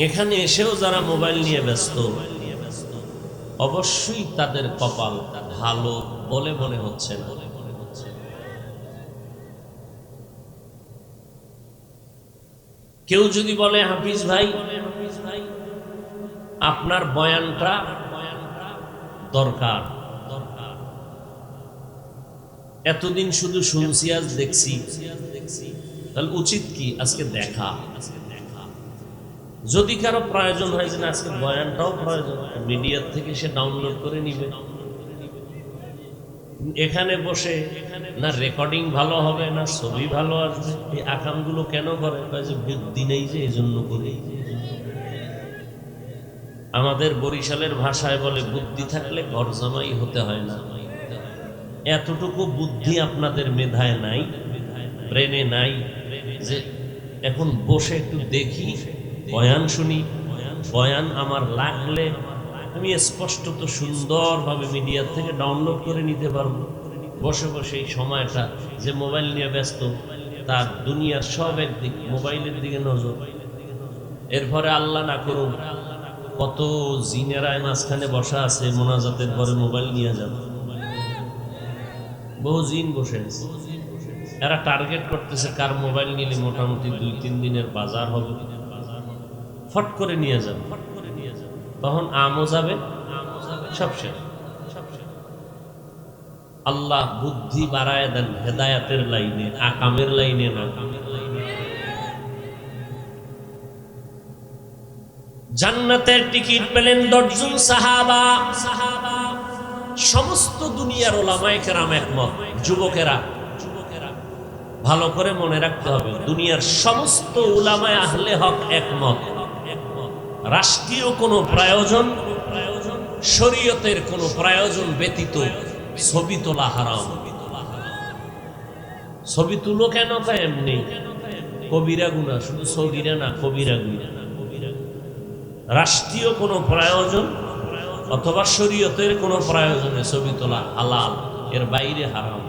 এখানে এসেও যারা মোবাইল নিয়ে ব্যস্ত, অবশ্যই তাদের কপাল ভালো বলে মনে হচ্ছে না। কেউ যদি বলে হাফিজ ভাই আপনার বয়ানটা দরকার, এতদিন শুধু শুনছি আজ দেখছি, তাহলে উচিত কি আজকে দেখা। যদি কারো প্রয়োজন হয় যে না আজকে বয়ানটাও প্রয়োজন, মিডিয়ার থেকে সে ডাউনলোড করে নিবে। এখানে বসে না রেকর্ডিং ভালো হবে না ছবি ভালো আসবে, এই আকামগুলো কেন করে? যে বুদ্ধি নেই যে এই জন্য করি। আমাদের বরিশালের ভাষায় বলে বুদ্ধি থাকলে ঘর জামাই হতে হয় না। এতটুকু বুদ্ধি আপনাদের মেধায় নাই, ব্রেনে নাই যে এখন বসে একটু দেখি, বয়ান শুনি, বয়ান আমার লাগলে আমি স্পষ্টত সুন্দরভাবে মিডিয়া থেকে ডাউনলোড করে নিতে পারবো। বসে বসে এই সময়টা যে মোবাইল নিয়ে ব্যস্ত, তার দুনিয়ার সব একদিক মোবাইলের দিকে নজর। এরপরে আল্লাহ না করুন কত জিনেরায় মাঝখানে বসা আছে, মোনাজাতের পরে মোবাইল নিয়ে যাবে। বহু জিন বসে আছে, এরা টার্গেট করতেছে কার মোবাইল নিলে মোটামুটি 2-3 দিনের বাজার হবে, ফট করে নিয়ে যাবে। তখন আমও যাবে, সব শেষ। আল্লাহ বুদ্ধি বাড়ায় দেন হেদায়াতের লাইনে, আকামের লাইনে না। জান্নাতের টিকিট পেলেন 10 জন সাহাবা। সমস্ত দুনিয়ার উলামায়ে কেরাম একমত। যুবকেরা ভালো করে মনে রাখতে হবে, দুনিয়ার সমস্ত উলামায়ে আহলে হক একমত, রাষ্ট্রীয় কোনো প্রয়োজন, শরীয়তের কোনো প্রয়োজন ব্যতীত ছবি তোলা হারাম। ছবি তুলো কেন? তাই এমনি কবিরা গুনাহ, শুধু সগীরা না, কবিরা গুনাহ। রাষ্ট্রীয় কোনো প্রয়োজন অথবা শরীয়তের কোনো প্রয়োজনে ছবি তোলা হালাল, এর বাইরে হারাম।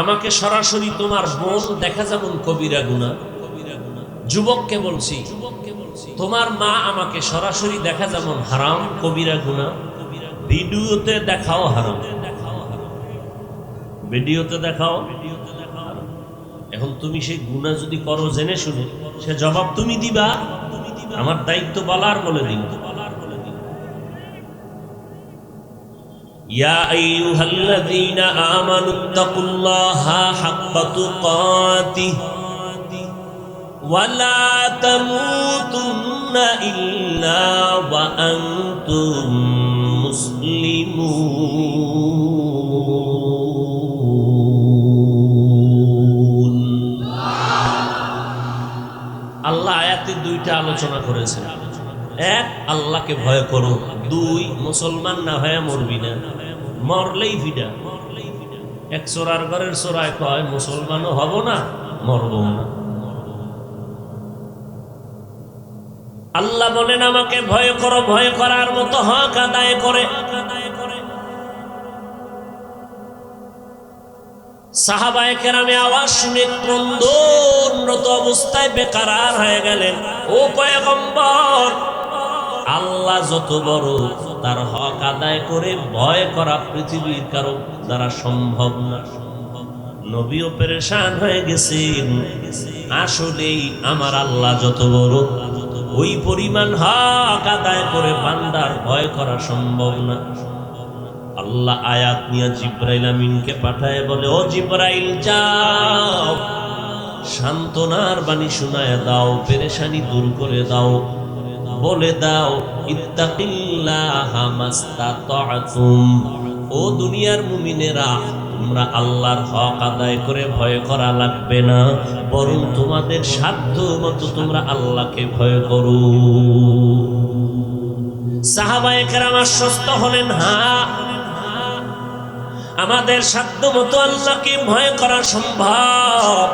আমাকে সরাসরি তোমার বোন দেখা যেমন কবিরা গুনাহ, যুবককে বলছি তোমার মা আমাকে সরাসরি দেখা যেমন হারাম, কবিরা গুনাহ। ভিডিওতে দেখাও হারাম, ভিডিওতে দেখাও। এখন তুমি সেই গুনাহ যদি করো জেনে শুনে, সে জবাব তুমি দিবা, আমার দায়িত্ব বলার বলে দিন। ইয়া আইয়ুহাল্লাযীনা আমানুত্তাকুল্লাহা হাক্কা তুকাতিহি ওয়া লা তামুতুন্না ইল্লা ওয়া আনতুম মুসলিমুন। আল্লাহ আয়াতে 2টা আলোচনা করেছেন। 1, আল্লাহকে ভয় করো। 2, মুসলমান না হয়ে মরবি না, মরলেই ফিডা। এক চোরার ঘরের চোরায় কয় মুসলমানও হব না, মরবো না। আল্লাহ বলেন আমাকে ভয় করো, ভয় করার মতো হক আদায় করে। সাহাবায়ে কেরামে আওয়াজ শুনে ক্রন্দনরত অবস্থায় বেকারার হয়ে গেলেন। ও পয়গম্বর, আল্লাহ যত বড়, তার হক আদায় করে ভয় করা পৃথিবীর কারো দ্বারা সম্ভব না। নবীও পেরেশান হয়ে গেছেন, আসলেই আমার আল্লাহ যত বড়, ওই পরিমাণ হক আদায় করে বান্দার ভয় করা সম্ভব না। আল্লাহ আয়াত নিয়ে জিব্রাইল আমিনকে পাঠায় বলে, ও জিব্রাইল যাও, সান্ত্বনার বাণী শোনায় দাও, পেরেশানি দূর করে দাও, বলে দাও ইত্তাকিল্লাহা মাস্তাতাতুম। ও দুনিয়ার মুমিনেরা, তোমরা আল্লাহর হক আদায় করে ভয় করা লাগবে না, বরং তোমাদের সাধ্য মতো তোমরা আল্লাহকে ভয় করো। সাহাবায়ে কেরাম আশ্বস্ত হলেন, হ্যাঁ আমাদের সাধ্য মতো আল্লাহকে ভয় করা সম্ভব।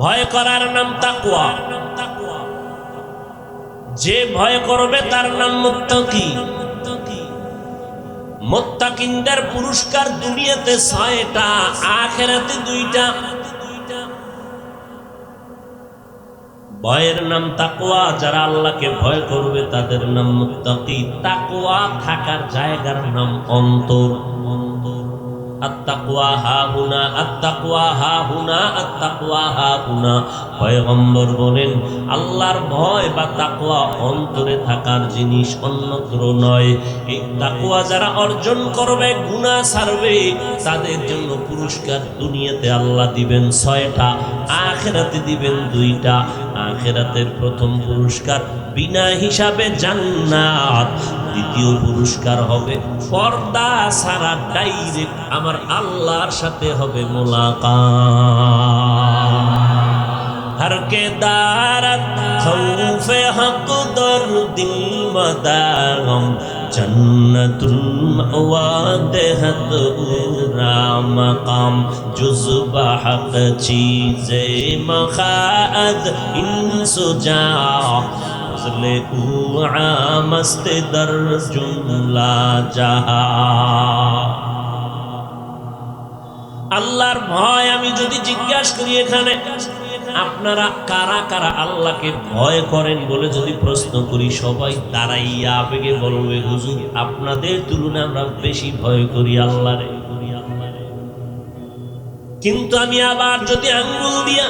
ভয় করার নাম তাকওয়া। যে ভয় করবে তার নাম মুত্তাকি। মুত্তাকিনদের পুরস্কার দুনিয়াতে 6টা, আখিরাতে 2টা। ভয়ের নাম তাকওয়া, যারা আল্লাহকে ভয় করবে তাদের নাম মুত্তাকি। তাকওয়া থাকার জায়গার নাম অন্তর। আত্তাকওয়া হাহুনা, আত্তাকওয়া হাহুনা, আত্তাকওয়া হাহুনা। পয়গম্বর বলেন আল্লাহর ভয় বা তাকওয়া অন্তরে থাকার জিনিস, অন্যত্র নয়। এই তাকওয়া যারা অর্জন করবে, গুনাহ ছাড়বে, তাদের জন্য পুরস্কার দুনিয়াতে আল্লাহ দিবেন 6টা, আখিরাতে দিবেন 2টা। আখিরাতের প্রথম পুরস্কার বিনা হিসাবে জান্নাত, দ্বিতীয় পুরস্কার হবে পর্দা ছাড়া ডাইরেক্ট আমার আল্লাহর সাথে হবে মুলাকাত। হর কে দারত খৌফে হক দর দিল মদাগম, জন্নতুল মাওয়া দেহত উরা মকাম, জুজবা হক চীজে মখাদ ইনসুজা, ফজলে উআ মস্ত দর জুমলা জাহা। আল্লাহর ভয় আমি যদি জিজ্ঞাসা করি এখানে আপনারা কারা কারা আল্লাহকে ভয় করেন বলে যদি প্রশ্ন করি, সবাই দাঁড়াইয়া আবেগে বলবে হুজুর আপনাদের তুলনায় আমরা বেশি ভয় করি আল্লাহরে। কিন্তু আমি আবার যদি আঙ্গুল দিয়া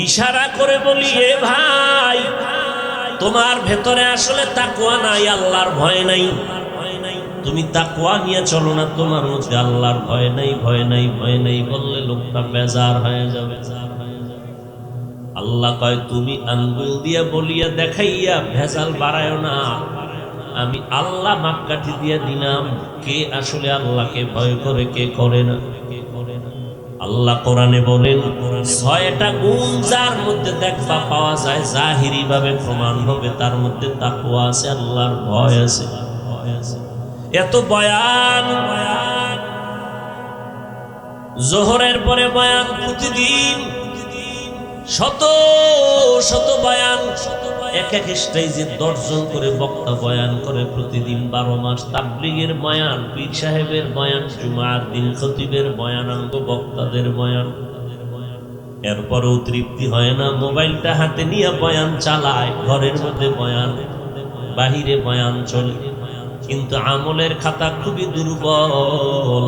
ইশারা করে বলি, এ ভাই তোমার ভেতরে আসলে তাকওয়া নাই, আল্লাহর ভয় নাই, তুমি তাকওয়া নিয়ে চলো না, তোমার মধ্যে আল্লাহর ভয় নাই, ভয় নাই, ভয় নাই বললে লোকটা বেজার হয়ে যাবে। আল্লাহ কয় তুমি আঙ্গুল দিয়া বলিয়া দেখাইয়া ভেজাল বাড়ায় না, আমি আল্লাহ মাপকাঠি দিয়া দিলাম কে আসলে আল্লাহকে ভয় করে, কে করে না। আল্লাহ কোরআনে বলেন 6টা গুণ যার মধ্যে দেখবা পাওয়া যায়, জাহিরি ভাবে প্রমাণ হবে তার মধ্যে তাকওয়া আছে, আল্লাহর ভয় আছে। এত বয়ান, জোহরের পরে বয়ান, প্রতিদিন শত শত বয়ান, এক এক স্টেজে 10 জন করে বক্তা বয়ান করে প্রতিদিন 12 মাস। তাবলীগের বয়ান, পীর সাহেবের বয়ান, জুমার দিন খতিবের বয়ান, অঙ্গ বক্তাদের বয়ান। এরপরেও তৃপ্তি হয় না, মোবাইলটা হাতে নিয়ে বয়ান চালায়, ঘরের মধ্যে বয়ান, বাহিরে বয়ান চলে, কিন্তু আমলের খাতা খুবই দুর্বল।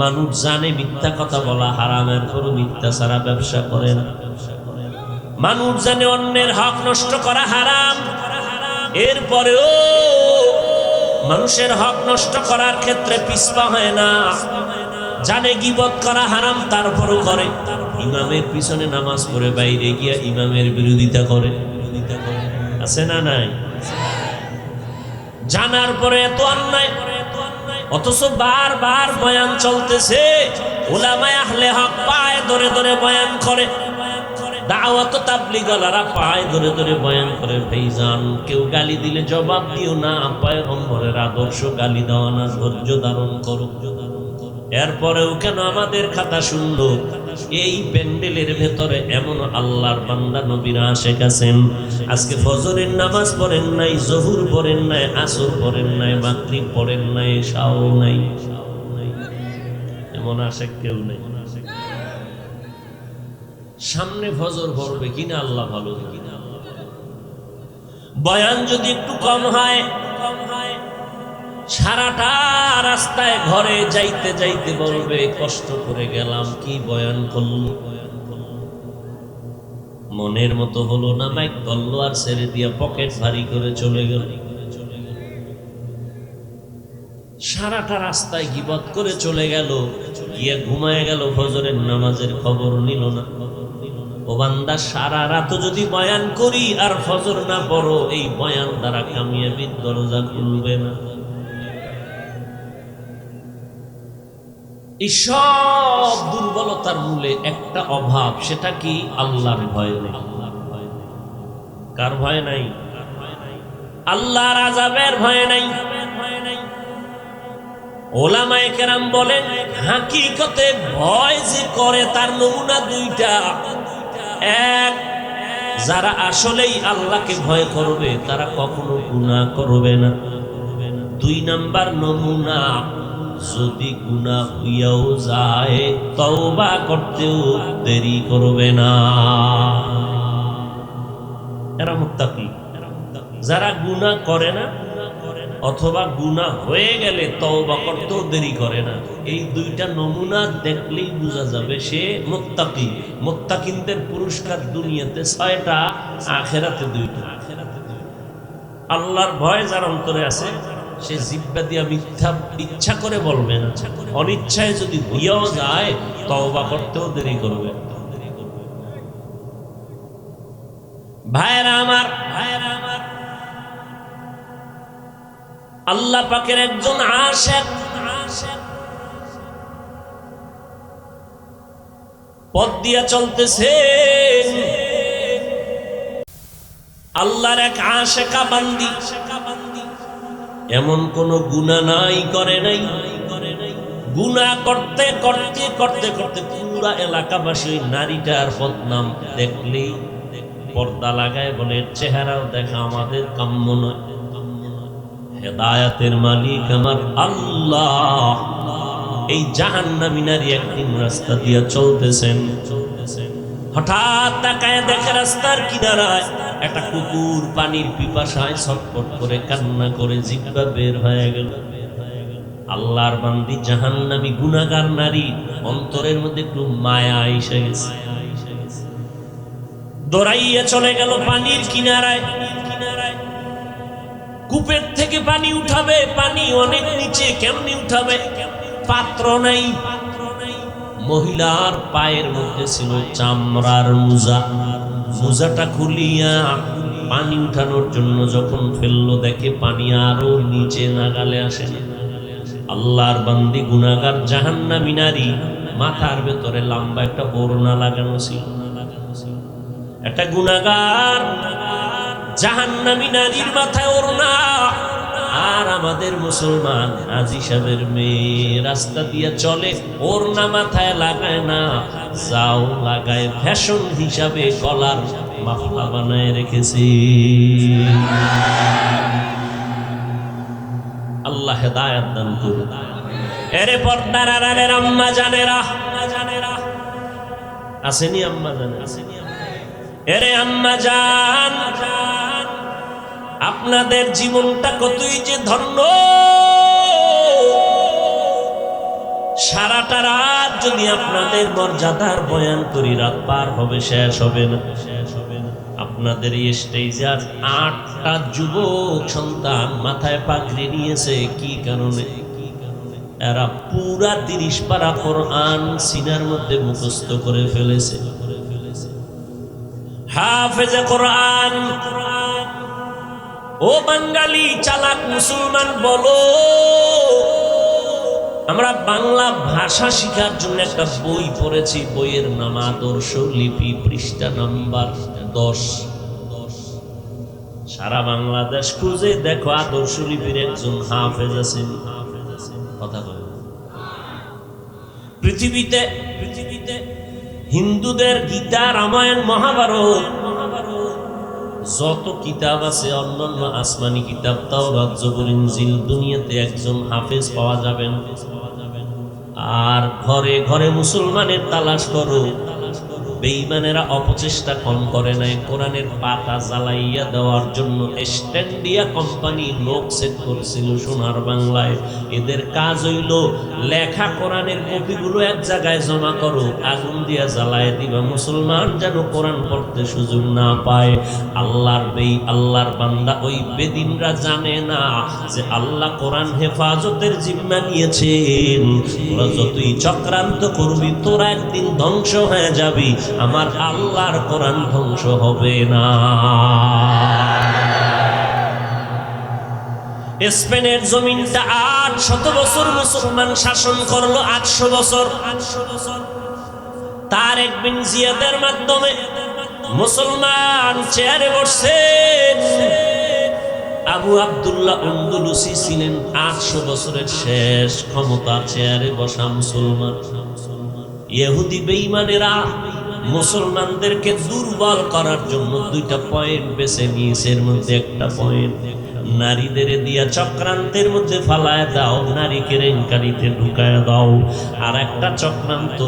মানুষ জানে মিথ্যা কথা বলা হারামের, পরও মিথ্যা ছাড়া ব্যবসা করে না। মানুষ জানে অন্যের হক নষ্ট করা হারাম, এরপরেও মানুষের হক নষ্ট করার ক্ষেত্রে পিছপা হয় না। জানে গীবত করা হারাম, তারপরও করে। ইমামের পিছনে নামাজ পড়ে বাইরে গিয়া ইমামের বিরোধিতা করে, আছে না নাই? জানার পরে এত অন্যায়, অথচ বারবার বয়ান চলতেছে। উলামায়ে আহলে হক পায়ে ধরে ধরে বয়ান করে, দাওয়াত তাবলীগওয়ালারা পায়ে ধরে ধরে বয়ান করে। ভাইজান কেউ গালি দিলে জবাব দিও না, পয়গম্বরের আদর্শ গালি দেওয়া না, ধৈর্য ধারণ করো। এরপরেও কেন আমাদের খাতা শুনলো? এই প্যান্ডেলের ভেতরে এমন আল্লাহর বান্দা নবীরা আশিক আছেন, আজকে ফজরের নামাজ পড়েন নাই, জোহর পড়েন নাই, আসর পড়েন নাই, মাগরিব পড়েন নাই, এশাও নাই, এমন আশিক কেউ নেই। সামনে ফজর পড়বে কিনা আল্লাহ ভালো কিনা। বয়ান যদি একটু কম হয়, সারাটা রাস্তায় ঘরে যাইতে যাইতে বলবে কষ্ট করে গেলাম, কি বয়ান করলো, মনের মতো হলো না, মাইক ধরলো আর ছেড়ে দিয়া পকেট ভারী করে চলে গেল। সারাটা রাস্তায় গীবত করে চলে গেল, গিয়ে ঘুমায় গেল, ফজরের নামাজের খবর নিল না। ও বান্দা, সারা রাত যদি বয়ান করি আর ফজর না পড়ো, এই বয়ান দ্বারা কামিয়াবির দরজা খুলবে না। এই সব দুর্বলতার মূলে একটা অভাব, সেটা কি? আল্লাহর ভয় নেই। কার ভয় নাই? আল্লাহর আযাবের ভয় নাই। ওলামায়ে কেরাম বলেন, হাকিকতে ভয় যে করে তার নমুনা দুইটা। এক, যারা আসলেই আল্লাহকে ভয় করবে তারা কখনো গুনাহ করবে না। দুই নাম্বার নমুনা, যদি গুনাহ হইয়াও যায় তওবা করতেও দেরি করবে না। এরা মুত্তাকি। যারা গুনাহ করে না অথবা গুনাহ হয়ে গেলে তওবা করতেও দেরি করে না, এই দুইটা নমুনা দেখলেই বোঝা যাবে সে মুত্তাকি। মুত্তাকিনদের পুরস্কার দুনিয়াতে 6টা, আখিরাতে 2টা। আল্লাহর ভয় যার অন্তরে আছে সে জিহ্বা দিয়া মিথ্যা ইচ্ছা করে বলবে না, অনিচ্ছায় যদি হইয়াও যায় তওবা করতেও দেরি করবে। ভাইরা আমার, আল্লাহ পাকের একজন আশিক পথ দিয়া চলতেছেন। আল্লাহর এক আশিকা বান্দি এমন কোন গুনাহ নাই করে নাই, গুনাহ করতে করতে করতে করতে পুরা এলাকাবাসী নারীটার বদনাম দেখলেই পর্দা লাগায়, বলে চেহারাও দেখা আমাদের কাম্য নয়। হেদায়েতের মালিক আমার আল্লাহ এই জাহান্নামী নারী একদিন রাস্তা দিয়ে চলতেছেন, হঠাৎ তাকায় দেখে রাস্তার কিনারায় একটা কুকুর পানির পিপাসায় ছটফট করে কান্না করে জিহ্বা বের হয়ে গেল। আল্লাহর বান্দি জাহান্নামী গুনাহগার নারী অন্তরের মধ্যে একটু মায়া এসে গেছে, দৌড়াইয়া চলে গেল পানির কিনারায়। কূপের থেকে পানি উঠাবে, পানি অনেক নিচে, কেমনি উঠাবে? পাত্র নাই। মহিলার পায়ের মধ্যে ছিল চামড়ার মোজা, মোজাটা খুলিয়া পানি উঠানোর জন্য যখন ফেললো, দেখে পানি আরো নিচে নাগালে আসে। আল্লাহর বান্দি গুনাহগার জাহান্নামী নারী মাথার ভেতরে লম্বা একটা ওড়না লাগানো ছিল। একটা গুনাহগার জাহান্নামী নারীর মাথায় ওড়না, আর আমাদের মুসলমান হাজী সাহেবের মেয়ে রাস্তা দিয়ে চলে, ওড়না মাথায় লাগায় না, যাও লাগায় ফ্যাশন হিসাবে গলার মাফলা বানায় রেখেছি। আল্লাহ হেদায়েত দান করুন। এরে পর্দার আড়ালের আম্মা জানেরা, আসেনি আম্মা জানে? এরে আম্মা জান, আপনাদের জীবনটা কতই যে ধন্য। সারাটা রাত যদি আপনাদের মর্যাদার বয়ান করি, রাত পার হবে, শেষ হবে না। আপনাদের এই স্টেজে আজ 8টা যুবক সন্তান মাথায় পাগড়ি নিয়েছে। কি কারণে? এরা পুরা 30 পারা কোরআন সিনার মধ্যে মুখস্থ করে ফেলেছে। হাফেজে কোরআন। ও বাঙালি চালাক মুসলমান বলো, আমরা বাংলা ভাষা শিখার জন্য একটা বই পড়েছি, বইয়ের নাম আদর্শ লিপি, পৃষ্ঠা নাম্বার 10। সারা বাংলাদেশ খুঁজে দেখো আদর্শ লিপির একজন হাফেজ আছেন। কথা বলে পৃথিবীতে হিন্দুদের গীতা, রামায়ণ, মহাভারত, যত কিতাব আছে, অন্যান্য আসমানি কিতাব, তাওরাত, জবুর, ইনজিল, দুনিয়াতে একজন হাফেজ পাওয়া যাবে না। আর ঘরে ঘরে মুসলমানের তালাশ করো, বেঈমানেরা অপচেষ্টা কম করে নাই, কোরআনের পাতা জ্বালাইয়া দেওয়ার জন্য স্ট্যান্ডিয়া কোম্পানি লোক সেট করেছিল সোনার বাংলায়। এদের কাজ হইল লেখা কোরআনের কপিগুলো এক জায়গায় জমা করো, আগুন দিয়া জ্বালায় দিবা, মুসলমান যেন কোরআন পড়তে সুযোগ না পায়। আল্লাহর বান্দা ওই বেদিনরা জানে না যে আল্লাহ কোরআন হেফাজতের জিম্মা নিয়েছেন। তোরা যতই চক্রান্ত করবি তোরা একদিন ধ্বংস হয়ে যাবি, আমার আল্লাহর কোরআন ধ্বংস হবে না। স্পেনের জমিনটা 800 বছর মুসলমান শাসন করলো, 800 বছর। তারেক বিন জিয়াদের মাধ্যমে মুসলমান চেয়ারে বসছেন। আবু আব্দুল্লাহ আন্দলুসি ছিলেন 800 বছরের শেষ ক্ষমতা, চেয়ারে বসা মুসলমান। ইহুদি বেঈমানেরা মুসলমানদেরকে দুর্বল করার জন্য 2টা পয়েন্ট বেছে নিয়েছে। এর মধ্যে একটা পয়েন্ট নারীদের দিয়া চক্রান্তের মধ্যে ফালায় দাও, নারী কেলেঙ্কারিতে ঢুকায় দাও। আর একটা চক্রান্ত,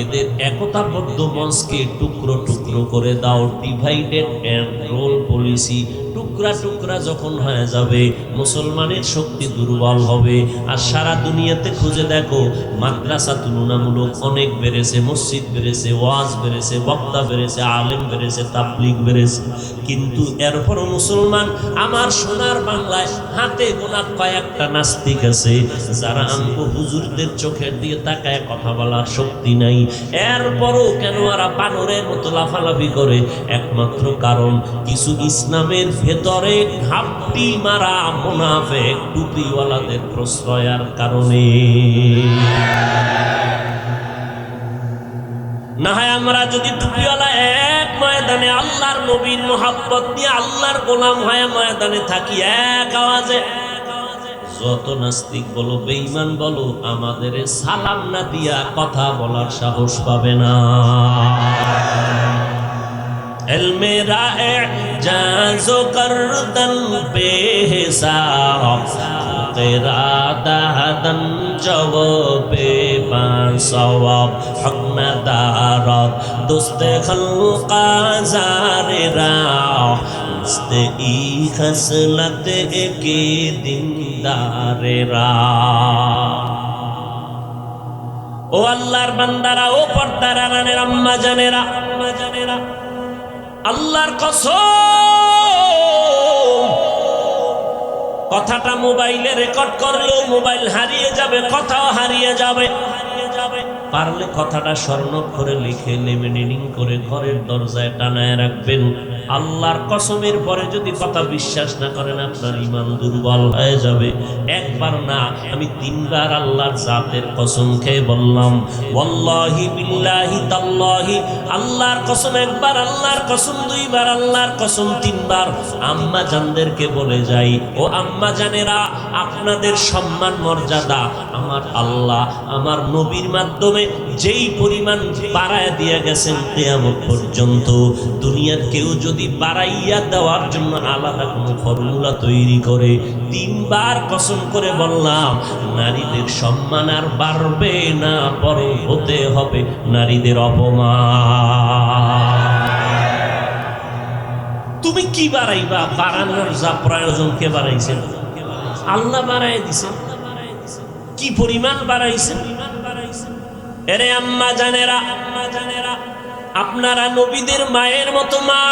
এদের একতাবদ্ধ মঞ্চকে টুকরো টুকরো করে দাও, ডিভাইডেড অ্যান্ড রোল পলিসি। টুকরা টুকরা যখন হয়ে যাবে মুসলমানের শক্তি দুর্বল হবে। আর সারা দুনিয়াতে খুঁজে দেখো, মাদ্রাসা তুলনামূলক অনেক বেড়েছে, মসজিদ বেড়েছে, ওয়াজ বেড়েছে, বক্তা বেড়েছে, আলেম বেড়েছে, তাবলীগ বেড়েছে, কিন্তু এরপরও মুসলমান আমার সোনার বাংলায় হাতে গোনা কয়েকটা নাস্তিক আছে যারা আমগো হুজুরদের চোখের দিয়ে তাকায় কথা বলার শক্তি নাই। এরপরও কেন ওরা বানরের মতো লাফালাফি করে? একমাত্র কারণ কিছু ইসলামের ভেতরে ঘাপটি মারা মুনাফিক টুপিওয়ালাদের প্রশ্রয়ের কারণে। না হয় আমরা যদি টুপিওয়ালা এক ময়দানে আল্লাহর নবীর মোহাব্বত নিয়ে আল্লাহর গোলাম হয়ে ময়দানে থাকি এক আওয়াজে, যত নাস্তিক বলো বেঈমান বলো আমাদের সালাম না দিয়া কথা বলার সাহস পাবে না। ইলমে রা'জাজো করদন বেহিসাব, তেরা দাদন জওবে বাসওয়াব, হক নাদারত দোস্তে খলকা জারেরা, ইস্তে ই খসলত কে দিনদারেরা। ও আল্লাহর বান্দারা, ও পর্দার আড়ালের আম্মা জানেরা, আল্লাহর কসম, কথাটা মোবাইলে রেকর্ড করলেও মোবাইল হারিয়ে যাবে, কথাও হারিয়ে যাবে। পারলে কথাটা স্বর্ণাক্ষরে লিখে লেমিনেটিং করে ঘরের দরজায় টানায় রাখবেন। আল্লাহর কসমের পরে যদি কথা বিশ্বাস না করেন আপনার ঈমান দুর্বল হয়ে যাবে। একবার না, আমি 3 বার আল্লাহর জাতের কসম খেয়ে বললাম, ওয়াল্লাহি বিল্লাহি তাল্লাহি, আল্লাহর কসম একবার, আল্লাহর কসম 2 বার, আল্লাহর কসম 3 বার। আম্মা জানদেরকে বলে যাই, ও আম্মা জানেরা, আপনাদের সম্মান মর্যাদা আমার আল্লাহ আমার নবীর মাধ্যমে যেই পরিমাণ বাড়ায় দিয়ে গেছেন কিয়ামত পর্যন্ত, দুনিয়ার কেউ যদি বাড়াইয়া দেওয়ার জন্য আলাদা কোনো ফর্মুলা তৈরি করে, 3 বার কসম করে বললাম, নারীদের সম্মান আর বাড়বে না, বরং হতে হবে নারীদের অপমান। তুমি কি বাড়াইবা? বাড়ানোর যা প্রয়োজন কে বাড়াইছেন? আল্লাহ বাড়াই দিছে। কি পরিমাণ বাড়াইছেন? এরে আম্মা জানেরা, আপনারা নবীদের মায়ের মতো মা,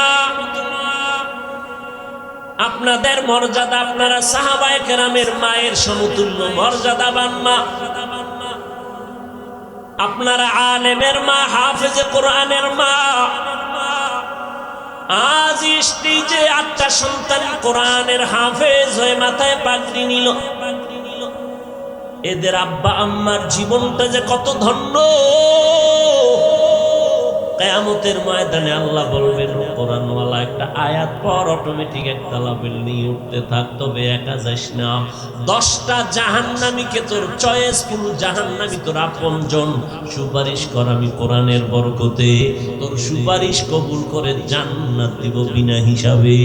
আপনাদের মর্যাদা, আপনারা সাহাবায়ে কেরামের মায়ের সমতুল্য মর্যাদাবান মা, আপনারা আলেমের মা, হাফেজে কোরআনের মা। আজ স্টেজে 8টা সন্তান কোরআনের হাফেজ হয়ে মাথায় পাগড়ি নিল। এদের আব্বা আম্মার জীবনটা যে কত ধন্য। কিয়ামতের ময়দানে আল্লাহ বলবেন, কোরআনওয়ালা একটা আয়াত পর অটোমেটিক একটা লাভেল নিয়ে উঠতে থাক, তবে একা যাস না। 10টা জাহান্নামীকে তোর চয়েসফুল জাহান্নামী তোর আপনজন সুপারিশ কর, আমি কোরআনের বরকতে তোর সুপারিশ কবুল করে জান্নাত দিব বিনা হিসাবে।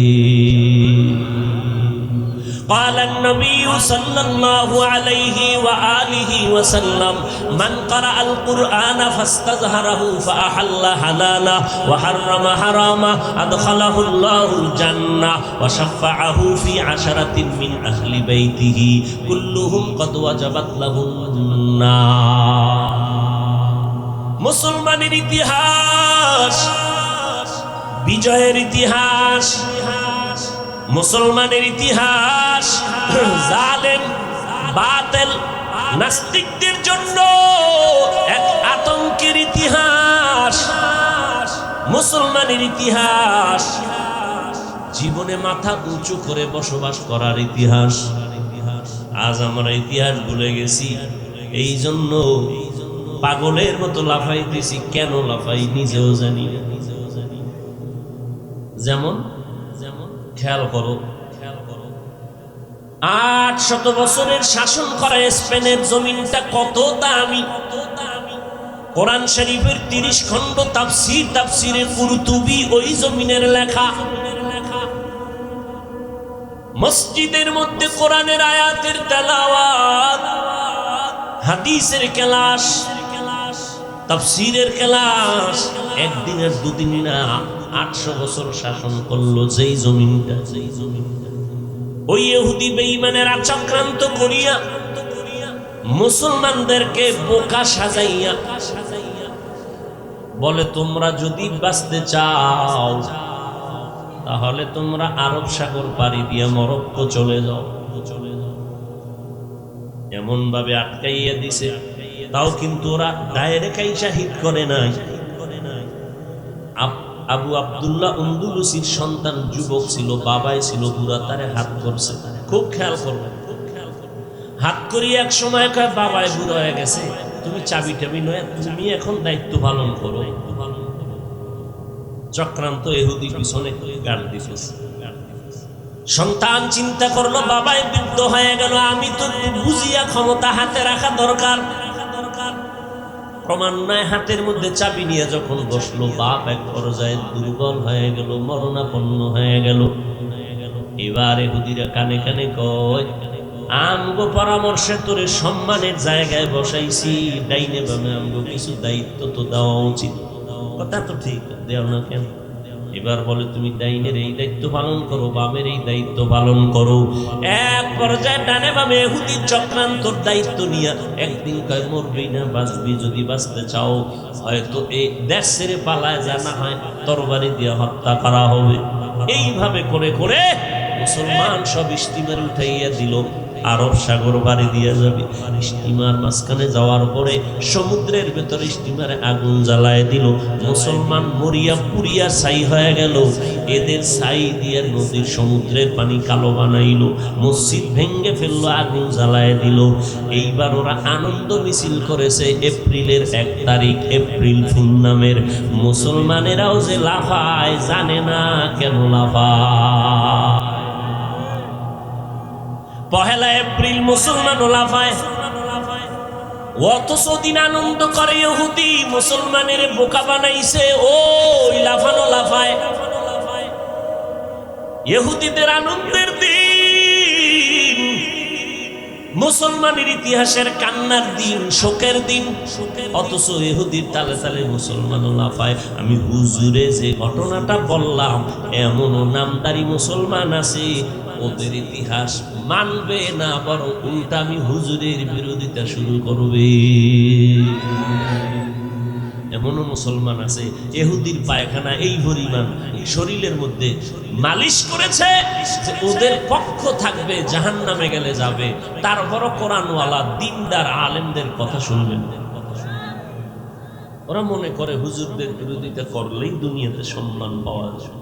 قال النبي صلى الله عليه وآله وسلم من قرأ القرآن فاستظهره فأحل حلالا وحرم حراما أدخله الله الجنة وشفعه في 10 من أهل بيته كلهم قد وجبت له النار মুসলমানের ইতিহাস বিজয়ের ইতিহাস মুসলমানের ইতিহাস জালেম বাতিল নাস্তিকদের জন্য এক আতঙ্কের ইতিহাস মুসলমানের ইতিহাস জীবনে মাথা উঁচু করে বসবাস করার ইতিহাস আজ আমরা ইতিহাস ভুলে গেছি এই জন্য পাগলের মতো লাফাইতেছি কেন লাফাই নিজেও জানি না যেমন খেয়াল করো 800 বছরের শাসন করা স্পেনের জমিনটা কত দামি কোরআন শরীফের 30 খণ্ড তাফসীরে কুরতুবী ওই জমিনের লেখা মসজিদের মধ্যে কোরআনের আয়াতের তেলাওয়াত হাদিসের ক্লাস তাফসীরের ক্লাস একদিনের দুদিন না 800 বছর শাসন করলো যেই জমিনটা ওই ইহুদি বেঈমানেরা চক্রান্ত করিয়া মুসলমানদেরকে বোকা সাজাইয়া বলে তোমরা যদি বাঁচতে চাও তাহলে তোমরা আরব সাগর পাড়ি দিয়ে মরক্কো চলে যাও এমন ভাবে আটকাইয়া দিছে তাও কিন্তু ওরা ডাইরেক্ট শাহিদ করে নাই আবু আব্দুল্লাহ উন্দুলুসির সন্তান যুবক ছিল বাবাই ছিল বুড়া তারে হাত করছে খুব খেয়াল করবে হাত করি এক সময় কয় বাবাই বুড়া হয়ে গেছে তুমি চাবি টাবি নয় তুমি এখন দায়িত্ব পালন করো চক্রান্ত ইহুদি পিছনে গাল দিতেছে সন্তান চিন্তা করলো বাবাই বৃদ্ধ হয়ে গেল আমি তো বুঝিয়া ক্ষমতা হাতে রাখা দরকার ক্রমান্বয়ে হাতের মধ্যে চাবি নিয়ে যখন বসলো বাপ এক পর্যায়ে দুর্বল হয়ে গেল মরণাপন্ন হয়ে গেল এবার ইহুদিরা কানে কানে কয় আমগো পরামর্শে তোরে সম্মানের জায়গায় বসাইছি ডাইনে বামে আমগো কিছু দায়িত্ব তো দেওয়া উচিত কথা তো ঠিক দেও না কেন এবার বলে তুমি ডাইনের এই দায়িত্ব পালন করো বামের এই দায়িত্ব পালন করো এক পর্যায়ে ডানে বামে ইহুদির চক্রান্তর দায়িত্ব নিয়ে একদিন কয় মরবি না বাঁচবি যদি বাঁচতে চাও হয়তো এই দেশ ছেড়ে পালায় যা না হয় তরবারি দিয়ে হত্যা করা হবে এইভাবে করে করে মুসলমান সব স্টিমার উঠাইয়া দিল আরব সাগর বাড়ি দিয়ে যাবে স্টিমার মাঝখানে যাওয়ার পরে সমুদ্রের ভেতরে স্টিমারে আগুন জ্বালায় দিল মুসলমান মরিয়া পুরিয়া ছাই হয়ে গেল এদের ছাই দিয়ে নদীর সমুদ্রের পানি কালো বানাইলো মসজিদ ভেঙ্গে ফেললো আগুন জ্বালায় দিল এইবার ওরা আনন্দ মিছিল করেছে এপ্রিলের 1 তারিখ এপ্রিল ফুল নামের মুসলমানেরাও যে লাফায় জানে না কেন লাফায় পহেলা এপ্রিল মুসলমান লাফায় অথচ দিন আনন্দ করে ইহুদি মুসলমানের বোকা বানাইছে ওই লাফানো লাফায় ইহুদিদের আনন্দের দিন মুসলমানের ইতিহাসের কান্নার দিন শোকের দিন অথচ ইহুদির তালে তালে মুসলমান লাফায় আমি হুজুরে যে ঘটনাটা বললাম এমনও নামদারি মুসলমান আছে ওদের ইতিহাস মানবে না বরং উল্টা আমি হুজুরের বিরোধিতা শুরু করবে এমনও মুসলমান আছে ইহুদির পায়খানা এই পরিমাণ শরীরের মধ্যে মালিশ করেছে যে ওদের পক্ষ থাকবে জাহান্নামে গেলে যাবে তারপরও কোরআনওয়ালা দিনদার আলেমদের কথা শুনবেন ওরা মনে করে হুজুরদের বিরোধিতা করলেই দুনিয়াতে সম্মান পাওয়া যায়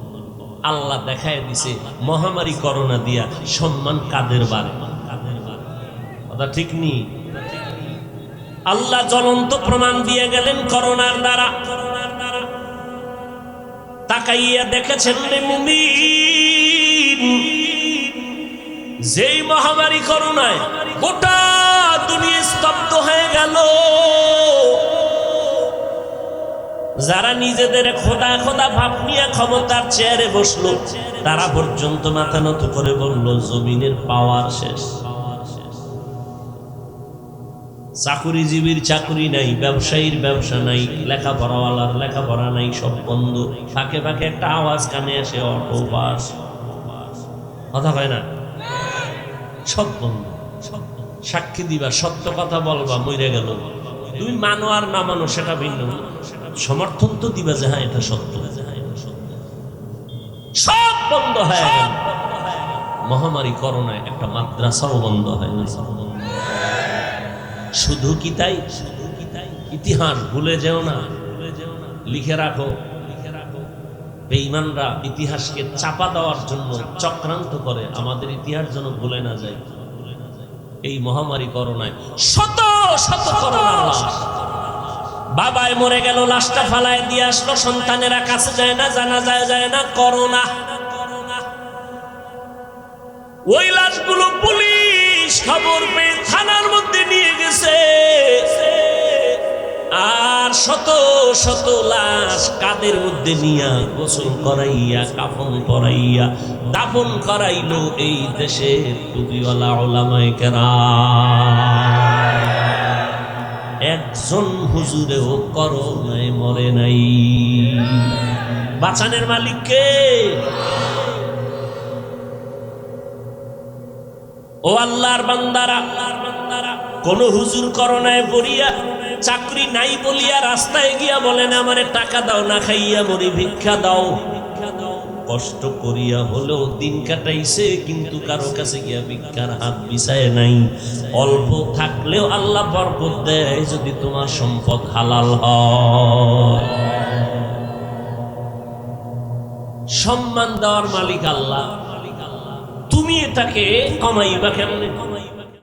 আল্লাহ দেখায় দিছে মহামারী করোনা দিয়া সম্মান কাদের বাড়ে কথা ঠিক নেই আল্লাহ জ্বলন্ত প্রমাণ দিয়ে গেলেন করোনার দ্বারা তাকাইয়া দেখেছেন রে মুমিন যেই মহামারী করোনায় গোটা দুনিয়া স্তব্ধ হয়ে গেল যারা নিজেদের খোদা খোদা ভাব নিয়ে ক্ষমতার চেয়ারে বসলো, তারা পর্যন্ত মাথা নত করে বলল জমিনের পাওয়ার শেষ। চাকুরিজীবীর চাকুরি নাই, ব্যবসায়ীর ব্যবসা নাই, লেখাপড়াওয়ালার লেখাপড়া নাই, সব বন্ধ। ফাঁকে ফাঁকে একটা আওয়াজ কানে আসে, অটো বাস, কথা হয় না, সব বন্ধ। সাক্ষী দিবা, সত্য কথা বলবা, মরে গেল। তুমি মানো আর না মানো সেটা ভিন্ন, সমর্থন তো দিবা যে হ্যাঁ এটা সত্য। সব বন্ধ হয়ে গেল। মহামারী করোনায় একটা মাদ্রাসাও বন্ধ হয় না। শুধু কি তাই? ইতিহাস ভুলে যেও না, লিখে রাখো। বেঈমানরা ইতিহাসকে চাপা দেওয়ার জন্য চক্রান্ত করে, আমাদের ইতিহাস যেন ভুলে না যায়। এই মহামারী করোনায় শত শত করোনার লাশ, বাবায় মরে গেল, লাশটা ফালায় দিয়ে আসলো, সন্তানেরা কাছে যায় না, জানাজায় যায় না, করোনা। ওই লাশগুলো পুলিশ খবর পেয়ে থানার মধ্যে নিয়ে গেছে, আর শত শত লাশ কাদের মধ্যে নিয়া গোসল করাইয়া, কাফন পরাইয়া দাফন করাইলো এই দেশের টুপিওয়ালা উলামায়ে কেরাম। একজন হুজুরেও করোনায় মরে নাই। বাঁচানের মালিক কে? ও আল্লাহর বান্দারা, কোন হুজুর করোনায় পড়িয়া চাকরি নাই বলিয়া রাস্তায় গিয়া বলেন আমারে টাকা দাও, না খাইয়া মরি, ভিক্ষা দাও। কষ্ট করিয়া হলেও দিন কাটাইছে, কিন্তু কারো কাছে গিয়া ভিক্ষার হাত বিছায় নাই। অল্প থাকলেও আল্লাহ বরকত দেয় যদি তোমার সম্পদ হালাল হয়। সম্মান দেওয়ার মালিক আল্লাহ, তুমি এটাকে কমাইবা কেমনে?